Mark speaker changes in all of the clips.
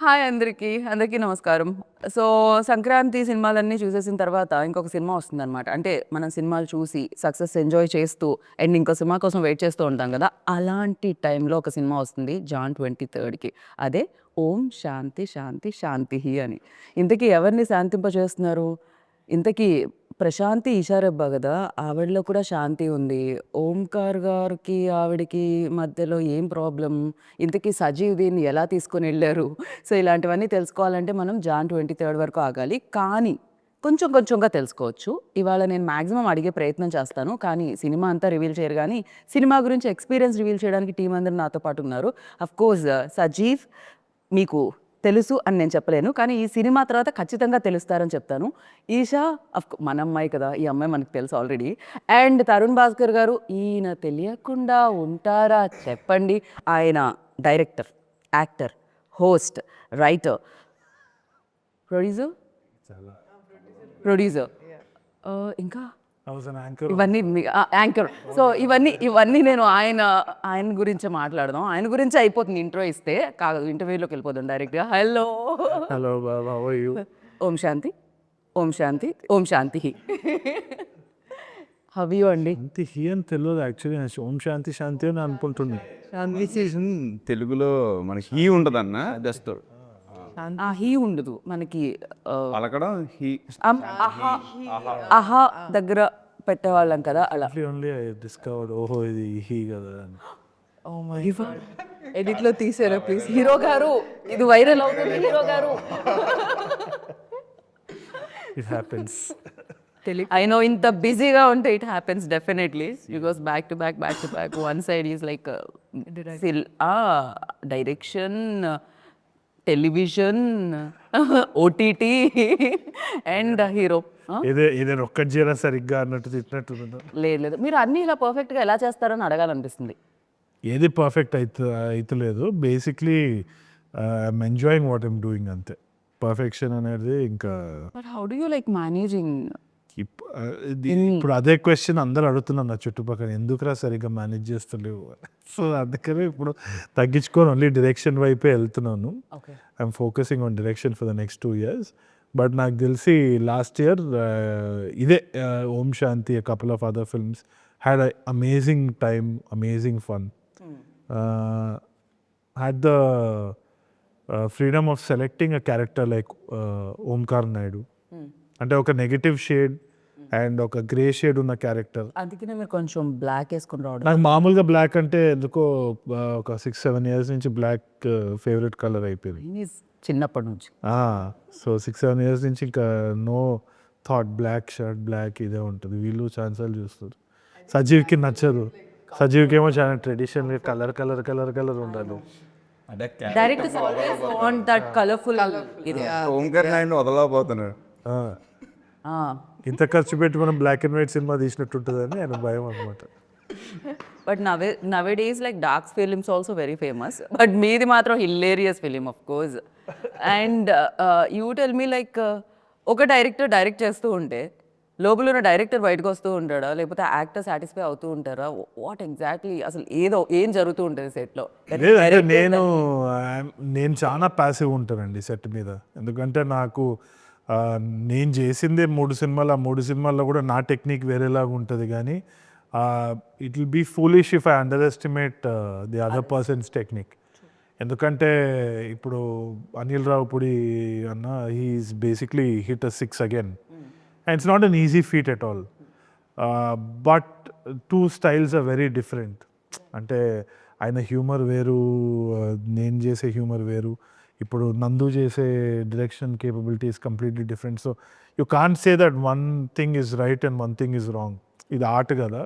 Speaker 1: Hi అందరికీ నమస్కారం. So, Sankranti సినిమాలన్నీ చూసేసిన తర్వాత ఇంకొక సినిమా వస్తుందనమాట. అంటే మనం సినిమాలు చూసి సక్సెస్ ఎంజాయ్ చేస్తూ అండ్ ఇంకో సినిమా కోసం వెయిట్ చేస్తూ ఉంటాం గదా! అలాంటి టైంలో ఒక సినిమా వస్తుంది జాన్ 23కి. అదే 'ఓం శాంతి శాంతి శాంతిః' అని. ఇంతకీ ఎవరిని శాంతింపజేస్తున్నారు? ఇంతకీ ప్రశాంతి ఈషారెబ్బా గదా! ఆవిడలో కూడా శాంతి ఉంది. ఓంకార్ గారికి, ఆవిడకి మధ్యలో ఏం ప్రాబ్లమ్? ఇంతకీ సజీవ్ దీన్ని ఎలా తీసుకొనెళ్లారు? సో, ఇలాంటివన్నీ తెలుసుకోవాలంటే మనం జాన్ 23 వరకు ఆగాలి. కానీ కొంచెం కొంచెంగా తెలుసుకోవచ్చు. ఇవాళ నేను మాక్సిమం అడిగే ప్రయత్నం చేస్తాను. కానీ సినిమా అంతా రివీల్ చేయరు గానీ, సినిమా గురించి ఎక్స్‌పీరియన్స్ రివీల్ చేయడానికి టీమ్ అందరూ నాతో పాటు ఉన్నారు. అఫ్‌కోర్స్ సజీవ్ మీకు తెలుసు అని నేను చెప్పలేను. కానీ ఈ సినిమా తర్వాత ఖచ్చితంగా తెలుస్తారని చెప్తాను. ఈషా మన అమ్మాయి కదా! ఈ అమ్మాయి మనకు తెలుసు ఆల్రెడీ. అండ్ తరుణ్ భాస్కర్ గారు ఈయన తెలియకుండా ఉంటారా చెప్పండి. ఆయన director, actor, host, writer, producer
Speaker 2: చాలా
Speaker 1: ప్రొడ్యూసర్ ఇంకా
Speaker 2: I was an anchor.
Speaker 1: ఇవన్నీ యాంకర్. సో, ఇవన్నీ నేను ఆయన గురించే మాట్లాడదాం. ఆయన గురించే అయిపోతుంది ఇంట్రో ఇస్తే. కాదు ఇంటర్వ్యూలోకి వెళ్ళిపోదాం డైరెక్ట్‌గా. Hello!
Speaker 2: Hello, Bob. How are you?
Speaker 1: ఓం శాంతి, ఓం శాంతి, ఓం శాంతిః. హౌ యూ అండి?
Speaker 2: శాంతి హీ అని తెలియదు యాక్చువల్లీ. ఓం శాంతి శాంతి అని అనుకుంటున్నా.
Speaker 3: శాంతి తెలుగులో మనకి హీ ఉంటదన్న జస్ట్
Speaker 1: హీ ఉండదు మనకి.
Speaker 3: పలకడం హీ
Speaker 1: అహా దగ్గర పెట్టేవాళ్ళం కదా అలా.
Speaker 2: ఓన్లీ ఐ డిస్కవర్డ్ ఓహో ఇది హీ కదా అని.
Speaker 1: ఎడిట్లో తీసారా ప్లీజ్? హీరో గారు ఇది వైరల్ అవుతుంది. హీరో గారు
Speaker 2: ఇట్ హ్యాపెన్స్.
Speaker 1: I know ఇంత బిజీగా ఉంటే it happens definitely. You goes back to back. One side is like direction, television, OTT and hero.
Speaker 2: ఏదైనా ఒక్కటి చేయరా సరిగ్గా అన్నట్టు తిట్టినట్టు.
Speaker 1: లేదు మీరు అన్నీ ఇలా పర్ఫెక్ట్గా ఎలా చేస్తారని అడగాలనిపిస్తుంది.
Speaker 2: ఏది పర్ఫెక్ట్ అవుతలేదు. Basically I'm enjoying what I'm doing అంతే. పర్ఫెక్షన్ అనేది ఇంకా
Speaker 1: but how do you like managing?
Speaker 2: ఇప్పుడు అదే క్వశ్చన్ అందరు అడుగుతున్నారు నా చుట్టుపక్కల, ఎందుకురా సరిగ్గా మేనేజ్ చేస్తలేవు. సో అందుకనే ఇప్పుడు తగ్గించుకొని ఓన్లీ డైరెక్షన్ వైపే వెళ్తున్నాను.
Speaker 1: Okay.
Speaker 2: I'm focusing on direction for the next 2 years. But నాకు తెలిసి లాస్ట్ ఇయర్ ఇదే Om Shanti, couple of other films had amazing time, amazing fun. Had the freedom of selecting a character like Omkar Naidu. అంటే ఒక negative shade and ఒక grey shade ఉన్న character.
Speaker 1: అందుకనే మీరు కొంచెం బ్లాక్ వేసుకుని రావడం.
Speaker 2: నాకు మామూలుగా బ్లాక్ అంటే ఎందుకో ఒక 6-7 years నుంచి బ్లాక్ ఫేవరెట్ కలర్ అయిపోయింది
Speaker 1: చిన్నప్పటి నుంచి.
Speaker 2: సో 6-7 years నుంచి ఇంకా no thought black shirt black ఇదే ఉంటుంది. వీళ్ళు ఛాన్సాలు చూస్తారు. సజీవ్కి నచ్చదు. సజీవ్కి ఏమో చాలా traditional colour colour colour colour ఉండాలి.
Speaker 1: Directors always want that colourful.
Speaker 3: Omkar Naidu వదలకపోతున్నాడు.
Speaker 2: ఇంత ఖర్చు పెట్టి మనం బ్లాక్ అండ్ వైట్ సినిమా తీసినట్టు ఉంటుందని ఆయన భయం అనమాట.
Speaker 1: But nowadays like dark films also very famous. But మీది మాత్రం hilarious film of course. And you tell me like ఒక డైరెక్టర్ డైరెక్ట్ చేస్తూ ఉంటే లోపల ఉన్న డైరెక్టర్ బయటకు వస్తూ ఉంటాడా, లేకపోతే యాక్టర్ సాటిస్ఫై అవుతూ ఉంటారా? వాట్ ఎగ్జాక్ట్లీ అసలు ఏం జరుగుతూ ఉంటుంది సెట్లో?
Speaker 2: లేదంటే నేను చాలా ప్యాసివ్ ఉంటానండి సెట్ మీద. ఎందుకంటే నాకు నేను చేసిందే 3 సినిమాలు. ఆ 3 సినిమాల్లో కూడా నా టెక్నిక్ వేరేలాగా ఉంటుంది. కానీ it will be foolish if I underestimate the other persons technique. ఎందుకంటే ఇప్పుడు అనిల్ రావుపూడి అన్న he's basically hit a 6 again. And it's not an easy feat at all. But 2 styles are very different. అంటే ఆయన humour వేరు, నేను చేసే humour వేరు. ఇప్పుడు నందు చేసే direction capability is completely different. So you can't say that one thing is right and one thing is wrong. ఇది ఆర్ట్ కదా,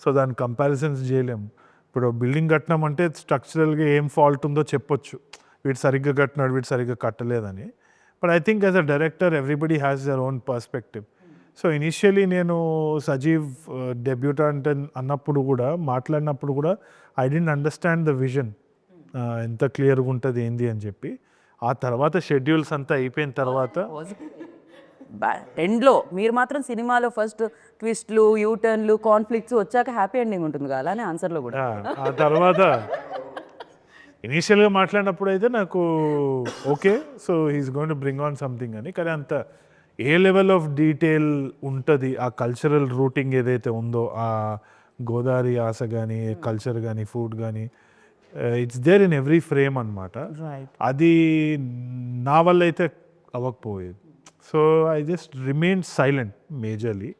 Speaker 2: సో దాని కంపారిజన్స్ చేయలేము. ఇప్పుడు బిల్డింగ్ కట్టినామంటే స్ట్రక్చరల్గా ఏం ఫాల్ట్ ఉందో చెప్పొచ్చు, వీడు సరిగ్గా కట్టినాడు, వీడు సరిగ్గా కట్టలేదని. But I think as a director everybody has their own perspective. So initially నేను సజీవ్ డెబ్యూటాంట్ అన్నప్పుడు కూడా, మాట్లాడినప్పుడు కూడా I didn't understand the vision, ఎంత క్లియర్గా ఉంటుంది ఏంది అని చెప్పి. ఆ తర్వాత షెడ్యూల్స్ అంతా అయిపోయిన తర్వాత
Speaker 1: ఎండ్లో మీరు మాత్రం సినిమాలో ఫస్ట్ ట్విస్ట్లు, యూటర్న్లు, కాన్ఫ్లిక్ట్స్ వచ్చాక హ్యాపీ ఎండింగ్ ఉంటుంది కదా, అలానే ఆన్సర్లో కూడా.
Speaker 2: ఆ తర్వాత ఇనీషియల్గా మాట్లాడినప్పుడు అయితే నాకు okay, so he's going to bring on something అని. కానీ అంత ఏ లెవెల్ ఆఫ్ డీటెయిల్ ఉంటుంది ఆ కల్చరల్ రూటింగ్ ఏదైతే ఉందో, ఆ గోదావరి ఆశ కానీ కల్చర్ కానీ ఫుడ్ కానీ, it's there in every frame అనమాట.
Speaker 1: రైట్.
Speaker 2: అది నా వల్ల అయితే అవ్వకపోయేది. So I just remain silent majorly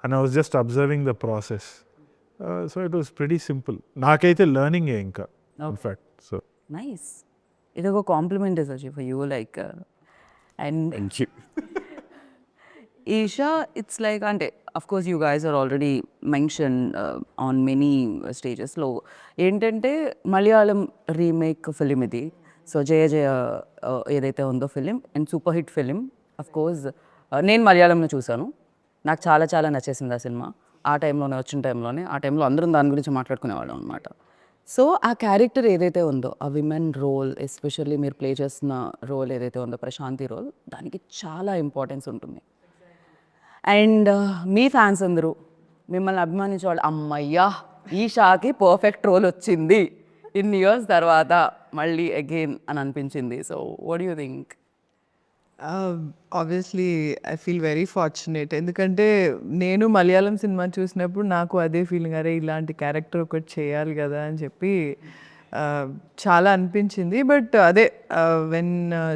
Speaker 2: and I was just observing the process. So it was pretty simple. నాకైతే లెర్నింగే ఇంకా ఇన్ఫ్యాక్ట్. So
Speaker 1: nice. ఇది ఒక compliment Saji for you like. And Esha it's like అంటే of course you guys are already mention on many స్టేజెస్లో ఏంటంటే Malayalam remake film ఇది. So Jaya జయ ఏదైతే ఉందో film and super hit film. Of course నేను మలయాళంలో చూశాను, నాకు చాలా చాలా నచ్చేసింది ఆ సినిమా. ఆ టైంలోనే వచ్చిన టైంలోనే, ఆ టైంలో అందరం దాని గురించి మాట్లాడుకునేవాళ్ళం అనమాట. సో ఆ క్యారెక్టర్ ఏదైతే ఉందో, ఆ విమెన్ రోల్, ఎస్పెషల్లీ మీరు ప్లే చేస్తున్న రోల్ ఏదైతే ఉందో ప్రశాంతి రోల్, దానికి చాలా ఇంపార్టెన్స్ ఉంటుంది. అండ్ మీ ఫ్యాన్స్ అందరూ మిమ్మల్ని అభిమానించే వాళ్ళు, అమ్మయ్యా ఈషాకి పర్ఫెక్ట్ రోల్ వచ్చింది ఇన్ని ఇయర్స్ తర్వాత మళ్ళీ అగైన్ అని అనిపించింది. So what you think?
Speaker 4: Obviously I feel very fortunate. ఎందుకంటే నేను మలయాళం సినిమా చూసినప్పుడు నాకు అదే ఫీలింగ్, అరే ఇలాంటి క్యారెక్టర్ ఒకటి చేయాలి కదా అని చెప్పి చాలా అనిపించింది. బట్ అదే when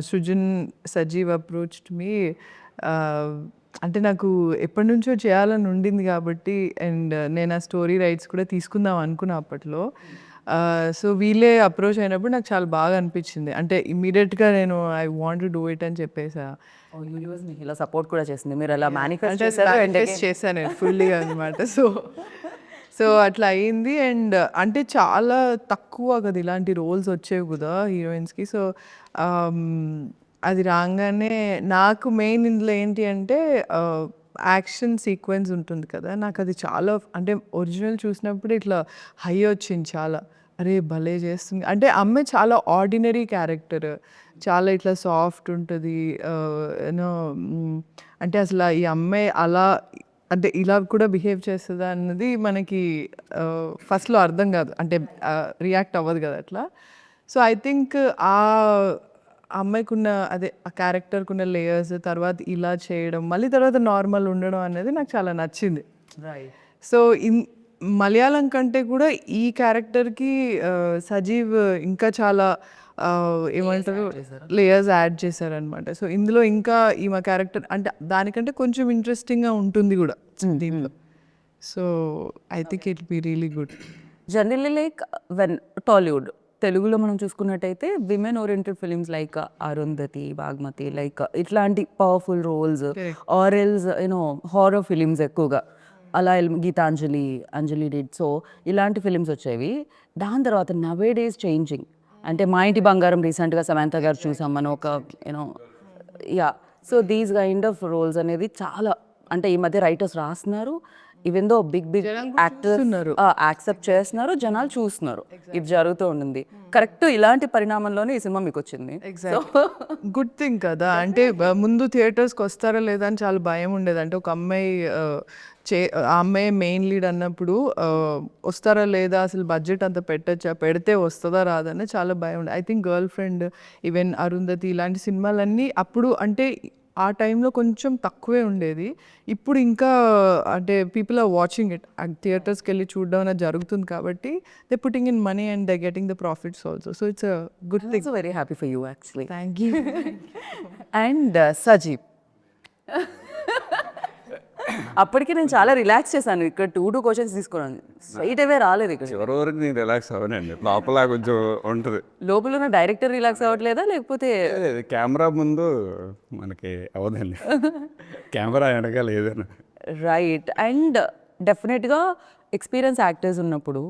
Speaker 4: Srujan Sajeev approached me, అంటే నాకు ఎప్పటి నుంచో చేయాలని ఉండింది కాబట్టి, అండ్ నేను ఆ స్టోరీ రైట్స్ కూడా తీసుకుందాం అనుకున్నా అప్పట్లో. సో వీళ్ళే అప్రోచ్ అయినప్పుడు నాకు చాలా బాగా అనిపించింది. అంటే ఇమ్మీడియట్గా నేను I want to do it అని చెప్పేసా.
Speaker 1: యూనివర్స్ మీకు ఇలా సపోర్ట్ కూడా చేసింది, మీరు అలా మేనిఫెస్ట్
Speaker 4: అంటే
Speaker 1: చేశారు and
Speaker 4: manifest చేశాను నేను ఫుల్లీగా అనమాట. సో అట్లా అయింది. అండ్ అంటే చాలా తక్కువ కదా ఇలాంటి రోల్స్ వచ్చేవి కదా హీరోయిన్స్కి. సో అది రాగానే నాకు మెయిన్ ఇందులో ఏంటి అంటే యాక్షన్ సీక్వెన్స్ ఉంటుంది కదా, నాకు అది చాలా అంటే ఒరిజినల్ చూసినప్పుడు ఇట్లా హై వచ్చింది చాలా. అరే భలే చేస్తుంది అంటే, అమ్మాయి చాలా ఆర్డినరీ క్యారెక్టర్, చాలా ఇట్లా సాఫ్ట్ ఉంటుంది యూనో. అంటే అసలు ఈ అమ్మాయి అలా అంటే ఇలా కూడా బిహేవ్ చేస్తుందా అన్నది మనకి ఫస్ట్లో అర్థం కాదు, అంటే రియాక్ట్ అవ్వదు కదా అట్లా. సో ఐ థింక్ ఆ అమ్మాయికి ఉన్న అదే ఆ క్యారెక్టర్కి ఉన్న లేయర్స్, తర్వాత ఇలా చేయడం, మళ్ళీ తర్వాత నార్మల్ ఉండడం అనేది నాకు చాలా నచ్చింది.
Speaker 1: రైట్.
Speaker 4: సో మలయాళం కంటే కూడా ఈ క్యారెక్టర్కి సజీవ్ ఇంకా చాలా ఏమంటారు లేయర్స్ యాడ్ చేశారనమాట. సో ఇందులో ఇంకా ఈమె క్యారెక్టర్ అంటే దానికంటే కొంచెం ఇంట్రెస్టింగ్గా ఉంటుంది కూడా దీనిలో. So I think it be really good.
Speaker 1: Generally like when Tollywood తెలుగులో మనం చూసుకున్నట్టయితే women oriented films like Arundhati, Bhagmati, like ఇట్లాంటి powerful roles are else you know horror films ఎక్కువగా అలా గీతాంజలి, అంజలి డిడ్. సో ఇలాంటి ఫిలిమ్స్ వచ్చేవి. దాని తర్వాత నవే డేస్ చేంజింగ్ అంటే మా ఇంటి బంగారం రీసెంట్గా సమంత గారు చూసాం మనం ఒక you know yeah. So these kind of roles అనేది చాలా అంటే ఈ మధ్య రైటర్స్ రాస్తున్నారు, even though big actors accept చేస్తున్నారు, జనాలు చూస్తున్నారు. ఇది జరుగుతూ ఉండింది. కరెక్ట్ ఇలాంటి పరిణామంలోనే ఈ సినిమా మీకు వచ్చింది.
Speaker 4: గుడ్ థింగ్ కదా. అంటే ముందు థియేటర్స్కి వస్తారా లేదా అని చాలా భయం ఉండేది. అంటే ఒక అమ్మాయి ఆ అమ్మాయి మెయిన్ లీడ్ అన్నప్పుడు వస్తారా లేదా, అసలు బడ్జెట్ అంత పెట్టచ్చా, పెడితే వస్తుందా రాదని చాలా భయం ఉండేది. I think girl friend, even Arundhati ఇలాంటి సినిమాలన్నీ అప్పుడు అంటే ఆ టైంలో కొంచెం తక్కువే ఉండేది. ఇప్పుడు ఇంకా అంటే పీపుల్ ఆర్ వాచింగ్ ఇట్, థియేటర్స్కి వెళ్ళి చూడడం అనేది జరుగుతుంది కాబట్టి they putting in money and they getting the profits also. So it's a good thing.
Speaker 1: Very happy for you actually.
Speaker 4: Thank you.
Speaker 1: And Sajeev అప్పటికి నేను చాలా రిలాక్స్ చేశాను. ఇక్కడ 2 క్వశ్చన్స్ తీసుకున్నాను, స్ట్రైట్ అవే రాలేదు. ఇక్కడ
Speaker 3: చివరి వరకు నేను రిలాక్స్ అవ్వనండి, లోపల కొంచెం ఉంటుంది.
Speaker 1: లోపల ఉన్న డైరెక్టర్ రిలాక్స్ అవ్వట్లేదా లేకపోతే
Speaker 3: కెమెరా ముందు మనకి అవ్వదండి, కెమెరా వెనక లేదని.
Speaker 1: రైట్. అండ్ డెఫినెట్గా ఎక్స్పీరియన్స్ యాక్టర్స్ ఉన్నప్పుడు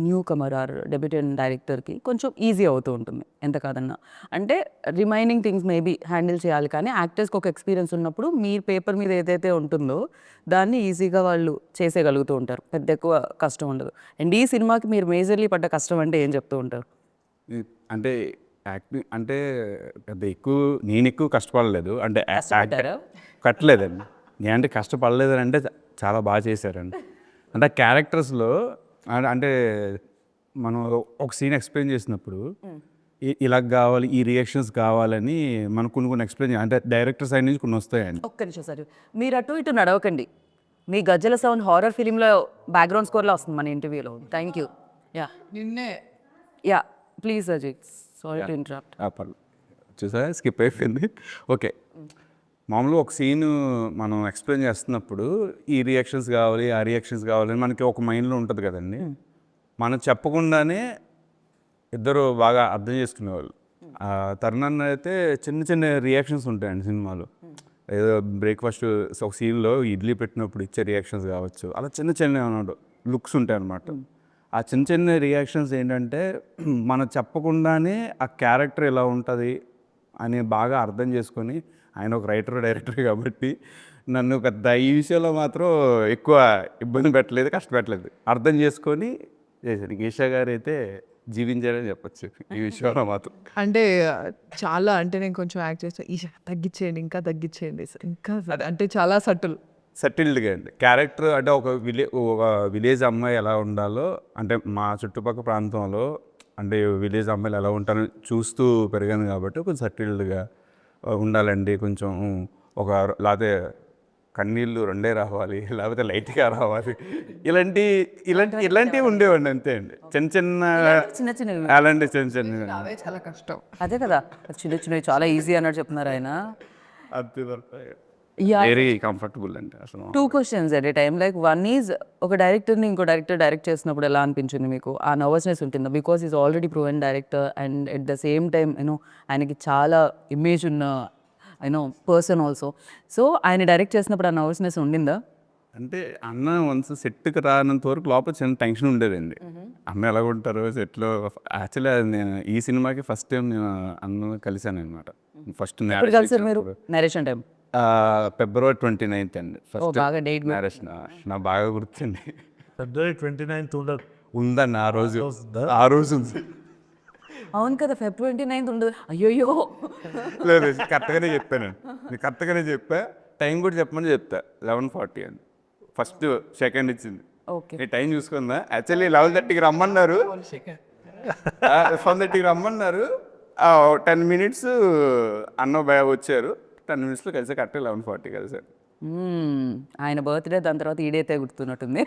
Speaker 1: న్యూ కమర్ ఆర్ డెబ్యూటెంట్ డైరెక్టర్కి కొంచెం ఈజీ అవుతూ ఉంటుంది ఎంత కాదన్నా. అంటే రిమైనింగ్ థింగ్స్ మేబీ హ్యాండిల్ చేయాలి, కానీ యాక్టర్స్కి ఒక ఎక్స్పీరియన్స్ ఉన్నప్పుడు మీ పేపర్ మీద ఏదైతే ఉంటుందో దాన్ని ఈజీగా వాళ్ళు చేసేయగలుగుతూ ఉంటారు, పెద్ద ఎక్కువ కష్టం ఉండదు. అండ్ ఈ సినిమాకి మీరు మేజర్లీ పడ్డ కష్టం అంటే ఏం చెప్తూ ఉంటారు?
Speaker 3: అంటే యాక్టింగ్ అంటే పెద్ద నేను ఎక్కువ కష్టపడలేదు, అంటే కట్టలేదండి. నేనంటే కష్టపడలేదని అంటే చాలా బాగా చేశారండి. అంటే క్యారెక్టర్స్లో అంటే మనం ఒక సీన్ ఎక్స్ప్లెయిన్ చేసినప్పుడు ఇలా కావాలి, ఈ రియాక్షన్స్ కావాలని మనం కొన్ని ఎక్స్ప్లెయిన్ అంటే డైరెక్టర్ సైడ్ నుంచి కొన్ని వస్తాయండి.
Speaker 1: ఒక్క నిమిషం సార్, మీరు అటు ఇటు నడవకండి. మీ గజ్జల సౌండ్ హారర్ ఫిలింలో బ్యాక్గ్రౌండ్ స్కోర్లో వస్తుంది మన ఇంటర్వ్యూలో. Thank you.
Speaker 4: నిన్నే
Speaker 1: యా please Ajith, sorry to interrupt.
Speaker 3: పర్లేదు, చూసా స్కిప్ అయిపోయింది. ఓకే, మామూలుగా ఒక సీన్ మనం ఎక్స్ప్లెయిన్ చేస్తున్నప్పుడు ఈ రియాక్షన్స్ కావాలి, ఆ రియాక్షన్స్ కావాలని మనకి ఒక మైండ్లో ఉంటుంది కదండి. మనం చెప్పకుండానే ఇద్దరు బాగా అర్థం చేసుకునేవాళ్ళు. తరుణాన్ని అయితే చిన్న చిన్న రియాక్షన్స్ ఉంటాయండి సినిమాలో. ఏదో బ్రేక్ఫాస్ట్ ఒక సీన్లో ఇడ్లీ పెట్టినప్పుడు ఇచ్చే రియాక్షన్స్ కావచ్చు, అలా చిన్న చిన్న లుక్స్ ఉంటాయి అన్నమాట. ఆ చిన్న చిన్న రియాక్షన్స్ ఏంటంటే మనం చెప్పకుండానే ఆ క్యారెక్టర్ ఎలా ఉంటుంది అని బాగా అర్థం చేసుకొని, ఆయన ఒక డైరెక్టర్ కాబట్టి నన్ను పెద్ద ఈ విషయంలో మాత్రం ఎక్కువ ఇబ్బంది పెట్టలేదు, కష్టపెట్టలేదు, అర్థం చేసుకొని చేశాను. ఈషా గారు అయితే జీవించారని చెప్పచ్చు ఈ విషయంలో మాత్రం.
Speaker 4: అంటే చాలా, అంటే నేను కొంచెం యాక్ట్ చేస్తాను, ఈషా తగ్గించేయండి, ఇంకా తగ్గించేయండి, ఇంకా అంటే చాలా
Speaker 3: సెటిల్డ్గా అండి క్యారెక్టర్. అంటే ఒక విలేజ్ అమ్మాయి ఎలా ఉండాలో, అంటే మా చుట్టుపక్కల ప్రాంతంలో అంటే విలేజ్ అమ్మాయిలు ఎలా ఉంటారో చూస్తూ పెరిగాను కాబట్టి కొంచెం సెటిల్డ్గా ఉండాలండి. కొంచెం ఒక లేకపోతే కన్నీళ్ళు రెండే రావాలి, లేకపోతే లైట్గా రావాలి, ఇలాంటివి ఉండేవండి అంతే అండి.
Speaker 1: చిన్న చిన్నవి
Speaker 3: అలాంటి చిన్న
Speaker 4: చాలా కష్టం.
Speaker 1: అదే కదా, చిన్న చిన్నవి చాలా ఈజీ అన్నట్టు చెప్తున్నారు ఆయన.
Speaker 3: వెరీ కంఫర్టబుల్ అండి అసలు.
Speaker 1: 2 questions at a time. Like one is, ఒక డైరెక్టర్ని ఇంకో డైరెక్టర్ డైరెక్ట్ చేసినప్పుడు ఎలా అనిపించింది మీకు? ఆ నర్వస్నెస్ ఉంటుందా? Because is already proven director and at the same time ఆయనకి చాలా ఇమేజ్ ఉన్న పర్సన్ ఆల్సో. సో ఆయన డైరెక్ట్ చేసినప్పుడు ఆ నర్వస్నెస్ ఉండిందా?
Speaker 3: అంటే అన్న వన్స్ సెట్కి రానంత వరకు లోపల చిన్న టెన్షన్ ఉండేదండి. అన్న ఎలా ఉంటారు సెట్లో. యాక్చువల్లీ నేను ఈ సినిమాకి ఫస్ట్ టైం నేను అన్న కలిశాను అనమాట. ఫస్ట్
Speaker 1: కలిసారు మీరు నరేషన్ టైం?
Speaker 3: February 29th అండి ఫస్ట్
Speaker 1: బాగా డేట్
Speaker 3: మ్యారేజ్. నా బాగా గుర్తుంది.
Speaker 2: February 29th ఉండదు
Speaker 3: ఉందండి ఆ రోజు ఉంది.
Speaker 1: అవును కదా, February 29th ఉండదు. అయ్యోయ్యో,
Speaker 3: లేదు కరెక్ట్గానే చెప్పాను, నేను కరెక్ట్గానే చెప్పా. టైం కూడా చెప్పమని చెప్తా, 11:40 అని ఫస్ట్ సెకండ్ ఇచ్చింది.
Speaker 1: ఓకే,
Speaker 3: నేను టైం చూసుకుందా. యాక్చువల్లీ 11:30కి రమ్మన్నారు, 11:30కి రమ్మన్నారు. 10 minutes అన్న భయ వచ్చారు, 10 minutesలో కలిసి కరెక్ట్గా 11:40 కలిసారు.
Speaker 1: ఆయన బర్త్డే దాని తర్వాత ఈ డేటే గుర్తున్నట్టుంది.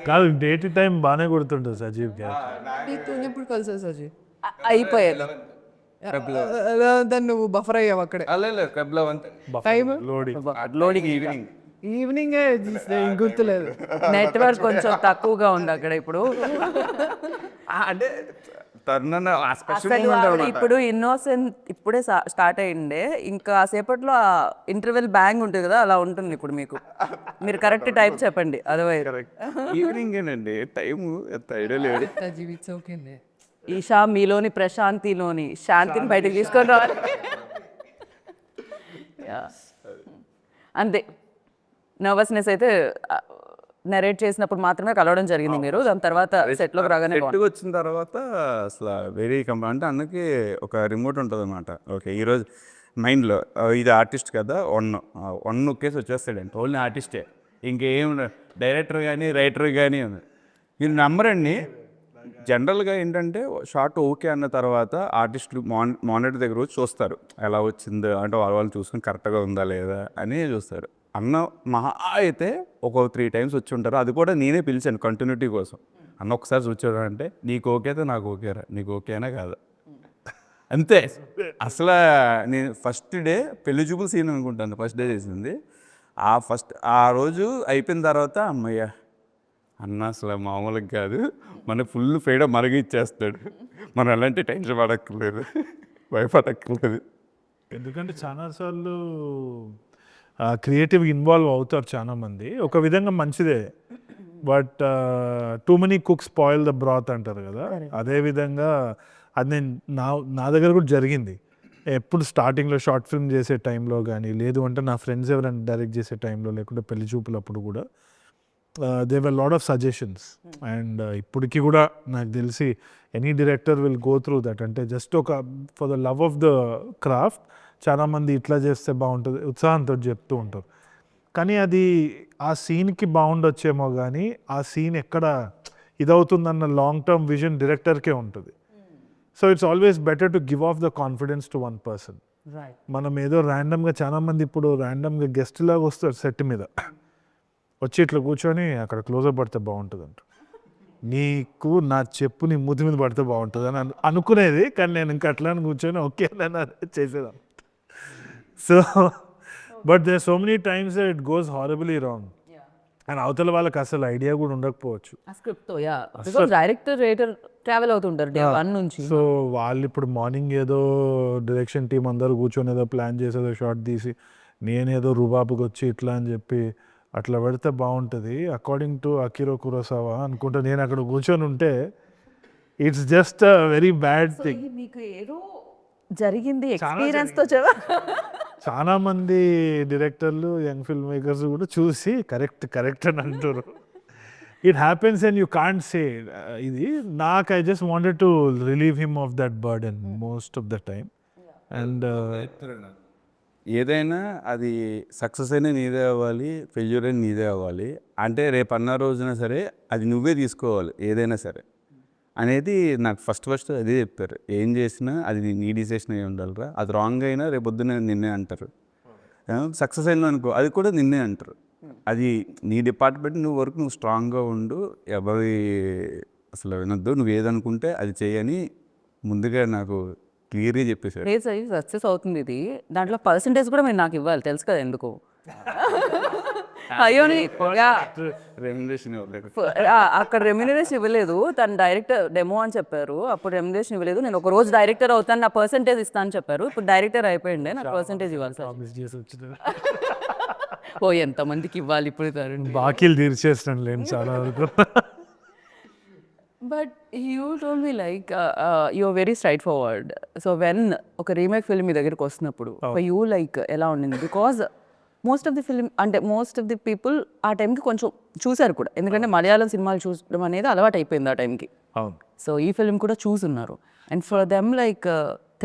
Speaker 2: కాదు, డేట్ టైం బాగానే గుర్తుంటుంది సజీవ్ గారు.
Speaker 4: ఎప్పుడు కలిసా సజీవ్?
Speaker 1: అయిపోయారు.
Speaker 4: దాన్ని నువ్వు బఫర్ అయ్యావు అక్కడే. టైం
Speaker 3: లోడింగ్
Speaker 4: ఈవినింగ్ గుర్తులేదు.
Speaker 1: నెట్వర్క్ కొంచెం తక్కువగా ఉంది అక్కడ ఇప్పుడు.
Speaker 3: అంటే
Speaker 1: అసలు ఇప్పుడు ఇన్నోసెంట్ ఇప్పుడే స్టార్ట్ అయ్యిండే, ఇంకా సేపట్లో ఇంటర్వెల్ బ్యాంగ్ ఉంటుంది కదా, అలా ఉంటుంది ఇప్పుడు మీకు. మీరు కరెక్ట్ టైం చెప్పండి, అదర్వైజ్
Speaker 3: ఈవినింగ్ ఏనండి టైము ఎంత ఐడియా లేదు.
Speaker 1: ఈషా మీలోని ప్రశాంతిలోని శాంతిని బయటకు తీసుకొని రావాలి. అంతే, నర్వస్నెస్ అయితే నరేట్ చేసినప్పుడు మాత్రమే కలవడం జరిగింది మీరు. దాని తర్వాత సెట్లోకి రాగానే
Speaker 3: సెట్కి వచ్చిన తర్వాత అసలు వెరీ అంటే అన్నకి ఒక రిమోట్ ఉంటుంది అనమాట. ఓకే, ఈరోజు మైండ్లో ఇది ఆర్టిస్ట్ కదా, వన్ ఒకేసి వచ్చేస్తాడండి. ఓన్లీ ఆర్టిస్టే, ఇంకేం డైరెక్టర్ కానీ రైటర్ కానీ. మీరు నమ్మరండి, జనరల్గా ఏంటంటే షార్ట్ ఓకే అన్న తర్వాత ఆర్టిస్టులు మానిటర్ దగ్గర వచ్చి చూస్తారు ఎలా వచ్చిందో, అంటే వాళ్ళు చూసుకుని కరెక్ట్గా ఉందా లేదా అని చూస్తారు. అన్న మహా అయితే ఒక 3 times వచ్చి ఉంటారు, అది కూడా నేనే పిలిచాను కంటిన్యూటీ కోసం. అన్న ఒకసారి చూచాడు అంటే నీకు ఓకే అయితే నాకు ఓకేరా, నీకు ఓకేనా కాదా అంతే. అసలు నేను ఫస్ట్ డే పెళ్లి చూపుల సీన్ అనుకుంటాను ఫస్ట్ డే చేసింది. ఆ రోజు అయిపోయిన తర్వాత అమ్మయ్య అన్న అసలు మామూలుగా కాదు, మనకు ఫుల్ ఫ్రీడమ్ మరగిచ్చేస్తాడు, మనం ఎలాంటి టెన్షన్ పడక్కర్లేదు, భయపడక్కర్లేదు.
Speaker 2: ఎందుకంటే చాలాసార్లు క్రియేటివ్ ఇన్వాల్వ్ అవుతారు చాలామంది, ఒక విధంగా మంచిదే. But too many cooks spoil the బ్రాత్ అంటారు కదా, అదేవిధంగా అది నేను నా దగ్గర కూడా జరిగింది. ఎప్పుడు స్టార్టింగ్లో షార్ట్ ఫిల్మ్ చేసే టైంలో కానీ, లేదు అంటే నా ఫ్రెండ్స్ ఎవరైనా డైరెక్ట్ చేసే టైంలో, లేకుంటే పెళ్లి చూపులప్పుడు కూడా there were a lot of suggestions. And ఇప్పటికీ కూడా నాకు తెలిసి any director will go through that. అంటే జస్ట్ ఒక for the love of the craft చాలామంది ఇట్లా చేస్తే బాగుంటుంది ఉత్సాహంతో చెప్తూ ఉంటారు. కానీ అది ఆ సీన్కి బాగుండొచ్చేమో, కానీ ఆ సీన్ ఎక్కడ ఇదవుతుందన్న లాంగ్ టర్మ్ విజన్ డైరెక్టర్కే ఉంటుంది. So it's always better to give of the confidence to one person. మనం ఏదో ర్యాండమ్గా చాలామంది ఇప్పుడు ర్యాండమ్గా గెస్ట్ లాగా వస్తారు సెట్ మీద, వచ్చి ఇట్లా కూర్చొని అక్కడ క్లోజప్ పడితే బాగుంటుంది అంట, నీకు నా చెప్పు నీ మూతి మీద పడితే బాగుంటుంది అని అనుకునేది. కానీ నేను ఇంకా అట్లా అని కూర్చొని ఓకే అని చేసేదాన్ని. So but there so many times it goes horribly wrong. And అవతల వాళ్ళకి అసలు ఐడియా కూడా ఉండకపోవచ్చు.
Speaker 1: ఆ స్క్రిప్ట్తో బికాస్ డైరెక్టర్ రైటర్ ట్రావెల్ అవుతుంటారు డే 1 నుంచి.
Speaker 2: సో వాళ్ళు ఇప్పుడు మార్నింగ్ ఏదో డైరెక్షన్ టీం అందరూ కూర్చొని ఏదో ప్లాన్ చేసేదో షార్ట్ తీసి నేనేదో రుబాబుకి వచ్చి ఇట్లా అని చెప్పి అట్లా పెడితే బాగుంటుంది అకార్డింగ్ టు అకిరో కురోసావా అనుకుంటా నేను అక్కడ కూర్చొని ఉంటే it's just a very bad thing.
Speaker 1: మీకు ఏదో జరిగింది
Speaker 2: చాలా
Speaker 1: ఎక్స్పీరియన్స్తో
Speaker 2: చాలా మంది డైరెక్టర్లు యంగ్ ఫిల్మ్ మేకర్స్ కూడా చూసి కరెక్ట్ అని అంటారు. It happens and you can't say ఇది నాకు. I just wanted to relieve him of that burden most of the time. And
Speaker 3: ఏదైనా అది సక్సెస్ అయినా నీదే అవ్వాలి, ఫెయిల్యూర్ అయినా నీదే అవ్వాలి. అంటే రేపు అన్న రోజున సరే అది నువ్వే తీసుకోవాలి ఏదైనా సరే అనేది నాకు ఫస్ట్ అదే చెప్తారు. ఏం చేసినా అది నీ డిసిషన్ అయి ఉండాలిరా, అది రాంగ్ అయినా రేపు పొద్దున నిన్నే అంటారు. సక్సెస్ అయింది అనుకో అది కూడా నిన్నే అంటారు. అది నీ డిపార్ట్మెంట్, నువ్వు వరకు నువ్వు స్ట్రాంగ్గా ఉండు, ఎవరి అసలు వినొద్దు, నువ్వు ఏదనుకుంటే అది చేయని ముందుగా నాకు క్లియర్గా చెప్పేశారు.
Speaker 1: రేస్ అయ్యి సక్సెస్ అవుతుంది ఇది, దాంట్లో పర్సంటేజ్ కూడా మీరు నాకు ఇవ్వాలి, తెలుసు కదా ఎందుకు. అయ్యోని
Speaker 3: రెమ్యునరేషన్ ఇవ్వలేదు.
Speaker 1: అక్కడ రెమ్యూనరేషన్ ఇవ్వలేదు, తను డైరెక్టర్ డెమో అని చెప్పారు, అప్పుడు రెమ్యూనరేషన్ ఇవ్వలేదు. నేను ఒక రోజు డైరెక్టర్ అవుతాను, నా పర్సంటేజ్ ఇస్తాను అని చెప్పారు. ఇప్పుడు డైరెక్టర్ అయిపోయిండే, నాకు పర్సంటేజ్ ఇవ్వాలి సార్. ఓ ఎంతమందికి ఇవ్వాలి ఇప్పుడు తరుణ్.
Speaker 2: బాకీలు తీర్చేస్తాను లేని చాలా వరకు.
Speaker 1: But you told me like you are very straightforward. So when ఒక రీమేక్ ఫిల్మ్ మీ దగ్గరికి వస్తున్నప్పుడు యూ లైక్ ఎలా ఉండింది? Because most of the film అంటే మోస్ట్ ఆఫ్ ది పీపుల్ ఆ టైంకి కొంచెం చూశారు కూడా, ఎందుకంటే మలయాళం సినిమాలు చూడడం అనేది అలవాటు అయిపోయింది ఆ టైంకి.
Speaker 2: అవును.
Speaker 1: సో ఈ ఫిల్మ్ కూడా చూసున్నారు. అండ్ ఫర్ దెమ్ లైక్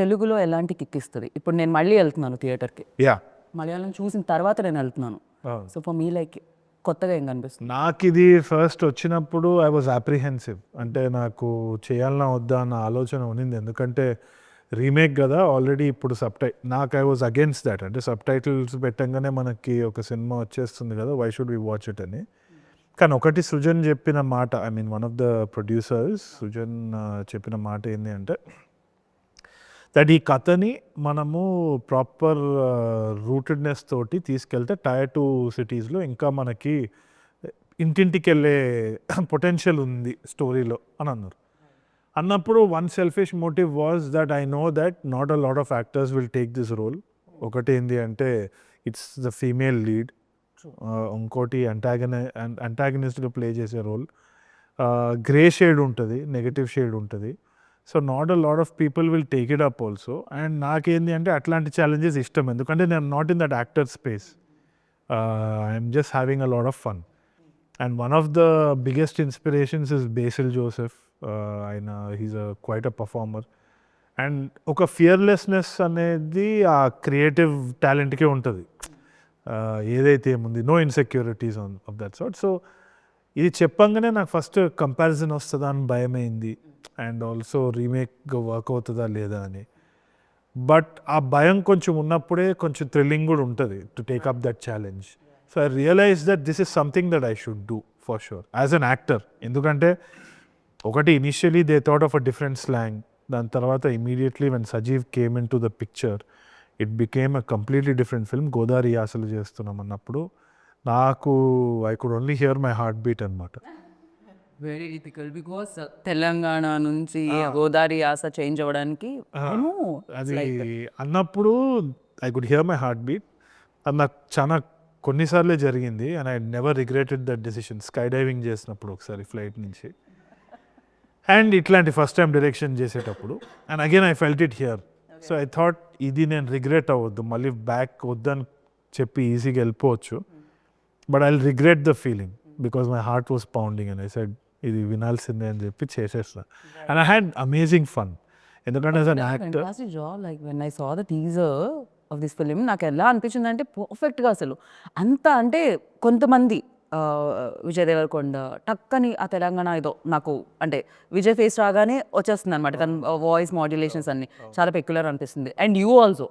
Speaker 1: తెలుగులో ఎలాంటి కిక్ ఇస్తుంది? ఇప్పుడు నేను మళ్ళీ వెళ్తున్నాను థియేటర్కి,
Speaker 2: యా,
Speaker 1: మలయాళం చూసిన తర్వాత నేను వెళ్తున్నాను. సో ఫర్ మీ లైక్ కొత్తగా ఏం కనిపిస్తుంది?
Speaker 2: నాకు ఇది ఫస్ట్ వచ్చినప్పుడు ఐ వాజ్ అప్రిహెన్సివ్. అంటే నాకు చేయాలన్నా వద్దా అన్న ఆలోచన ఉన్నింది. ఎందుకంటే రీమేక్ కదా ఆల్రెడీ. ఇప్పుడు నాకు ఐ వాజ్ అగేన్స్ట్ దాట్. అంటే సబ్ టైటిల్స్ పెట్టంగానే మనకి ఒక సినిమా వచ్చేస్తుంది కదా, why should we watch it అని. కానీ ఒకటి సృజన్ చెప్పిన మాట, I mean one of the producers Srujan చెప్పిన మాట ఏంటి అంటే దట్ ఈ కథని మనము ప్రాపర్ రూటెడ్నెస్ తోటి తీసుకెళ్తే టైర్ 2 సిటీస్లో ఇంకా మనకి ఇంటింటికి వెళ్ళే పొటెన్షియల్ ఉంది స్టోరీలో అని అన్నారు. అన్నప్పుడు one selfish motive was that I know that not a lot of actors will take this role. ఒకటి ఏంటి అంటే ఇట్స్ ద ఫీమేల్ లీడ్, ఇంకోటి అంటాగనిస్ట్గా ప్లే చేసే రోల్, గ్రే షేడ్ ఉంటుంది, నెగటివ్ షేడ్ ఉంటుంది. So not a lot of people will take it up also. And నాకేంది అంటే అట్లాంటి ఛాలెంజెస్ ఇష్టం, ఎందుకంటే నేను not in that actor space. I'm just having a lot of fun. And one of the biggest inspirations is Basil Joseph. ఆయన he's quite a performer. And ఒక fearlessness అనేది ఆ క్రియేటివ్ టాలెంట్కే ఉంటుంది. ఏదైతే ఏముంది, no insecurities of that sort. So ఇది చెప్పంగానే నాకు ఫస్ట్ కంపారిజన్ వస్తుందా అని భయమైంది, అండ్ ఆల్సో రీమేక్ వర్క్ అవుతుందా లేదా అని. బట్ ఆ భయం కొంచెం ఉన్నప్పుడే కొంచెం థ్రిల్లింగ్ కూడా ఉంటుంది to take up that challenge. So I realize that this is something that I should do for sure as an actor. ఎందుకంటే ఒకటి initially they thought of a different slang, దాని తర్వాత immediately when Sajeev came into the picture it became a completely different film. Godavari యాసలు చేస్తున్నాం అన్నప్పుడు నాకు I could only hear my heart beat అనమాట.
Speaker 1: Very difficult because Telangana నుంచి గోదావరి యాస చేంజ్ అవ్వడానికి
Speaker 2: అది అన్నప్పుడు I could hear my heart beat. అది నాకు చాలా కొన్నిసార్లే జరిగింది and I never regretted that decision. Sky diving చేసినప్పుడు ఒకసారి ఫ్లైట్ నుంచి, అండ్ ఇట్లాంటి ఫస్ట్ టైం డైరెక్షన్ చేసేటప్పుడు, and again I felt it here. So I thought ఇది నేను రిగ్రెట్ అవ్వద్దు, మళ్ళీ బ్యాక్ వద్దని చెప్పి ఈజీగా వెళ్ళిపోవచ్చు, but I regret the feeling because my heart was pounding and I said ఇది వినాల్సిందే అని చెప్పి చేసేస్తా. And I had amazing fun. ఎందుకంటే as an actor
Speaker 1: job like when I saw the teaser of this film నాకు ఎలా అనిపించింది అంటే పర్ఫెక్ట్గా అసలు అంత అంటే కొంతమంది విజయ్ దేవరకొండ టక్కని ఆ తెలంగాణ ఏదో నాకు అంటే విజయ్ ఫేస్ రాగానే వచ్చేస్తుంది అనమాట. తన వాయిస్ మాడ్యులేషన్స్ అన్ని చాలా పెక్యులర్ అనిపిస్తుంది. And you also